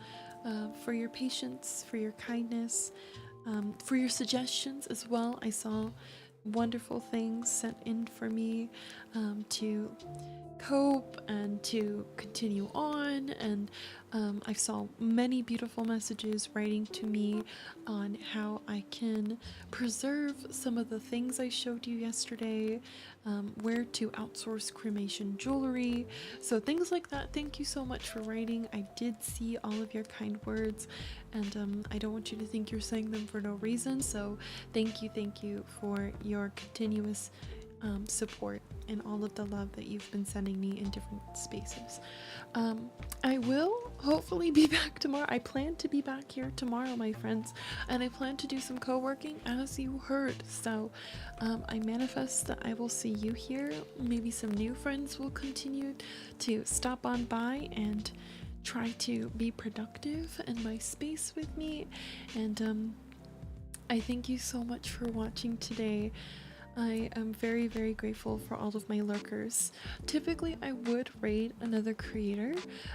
for your patience, for your kindness, for your suggestions as well. I saw wonderful things sent in for me to cope and to continue on. And I saw many beautiful messages writing to me on how I can preserve some of the things I showed you yesterday, where to outsource cremation jewelry. So things like that. Thank you so much for writing. I did see all of your kind words, and I don't want you to think you're saying them for no reason. So thank you for your continuous support and all of the love that you've been sending me in different spaces. I will hopefully be back tomorrow. I plan to be back here tomorrow, my friends, and I plan to do some co-working, as you heard. So I manifest that I will see you here. Maybe some new friends will continue to stop on by and try to be productive in my space with me. And I thank you so much for watching today. I am very, very grateful for all of my lurkers. Typically, I would raid another creator.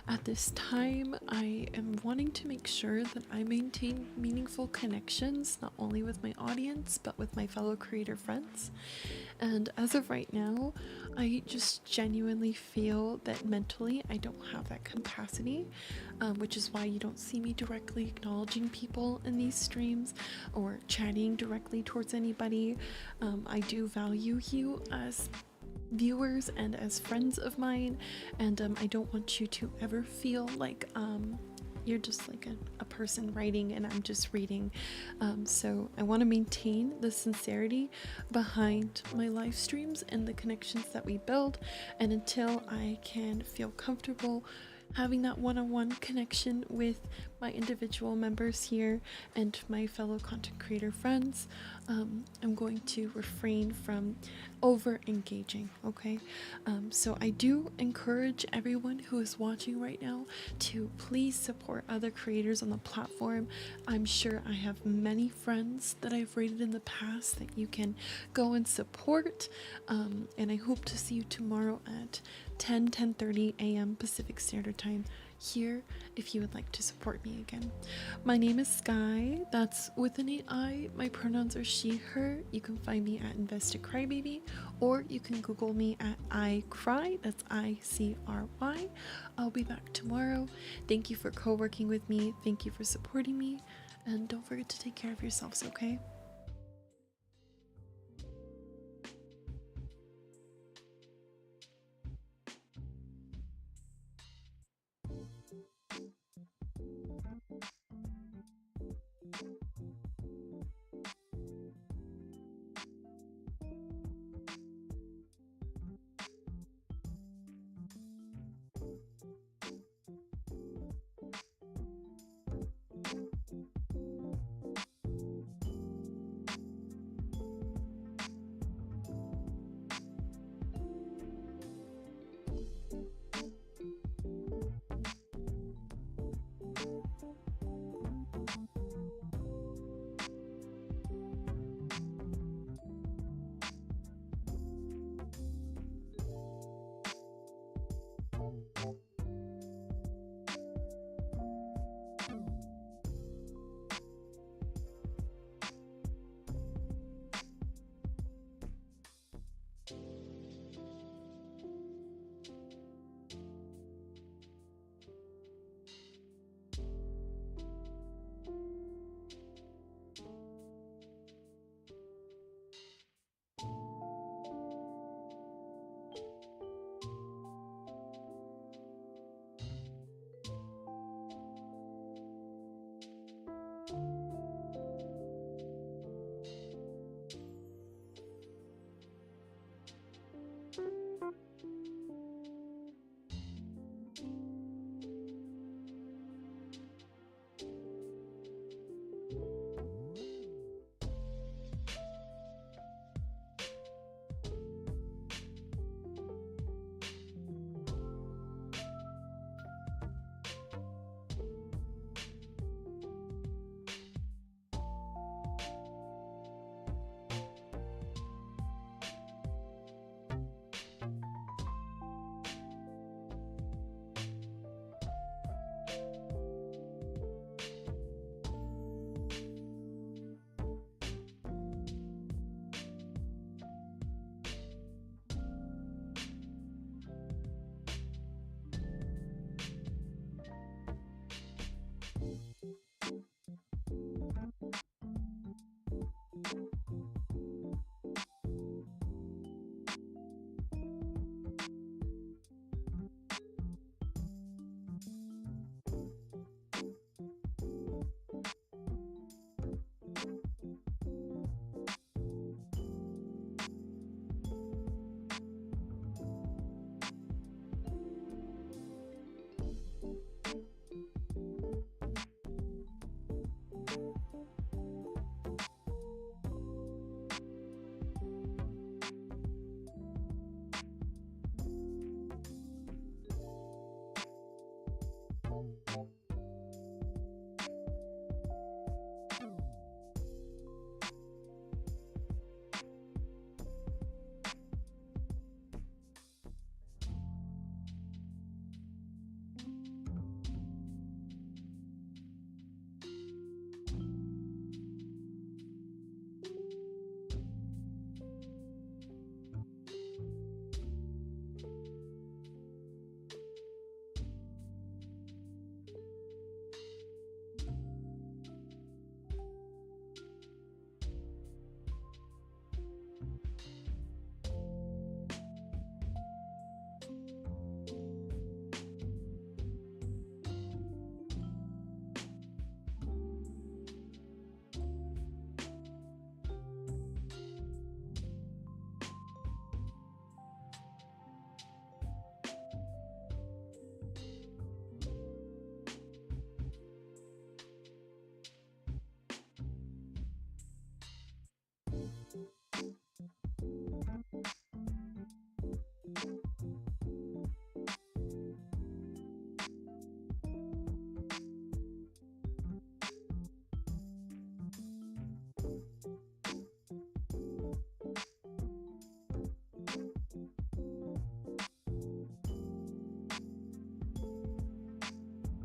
At this time, I am wanting to make sure that I maintain meaningful connections, not only with my audience, but with my fellow creator friends. And as of right now, I just genuinely feel that mentally I don't have that capacity, which is why you don't see me directly acknowledging people in these streams or chatting directly towards anybody. I do value you as viewers and as friends of mine, and I don't want you to ever feel like you're just like a person writing and I'm just reading. So I want to maintain the sincerity behind my live streams and the connections that we build, and until I can feel comfortable having that one-on-one connection with my individual members here and my fellow content creator friends, I'm going to refrain from over engaging. Okay, so I do encourage everyone who is watching right now to please support other creators on the platform. I'm sure I have many friends that I've rated in the past that you can go and support, and I hope to see you tomorrow at 10:30 a.m. Pacific Standard Time here if you would like to support me again. My name is Sky, that's with an I. My pronouns are she, her. You can find me at investedcrybaby, or you can Google me at iCry, that's ICRY. I'll be back tomorrow. Thank you for co-working with me, thank you for supporting me, and don't forget to take care of yourselves, okay?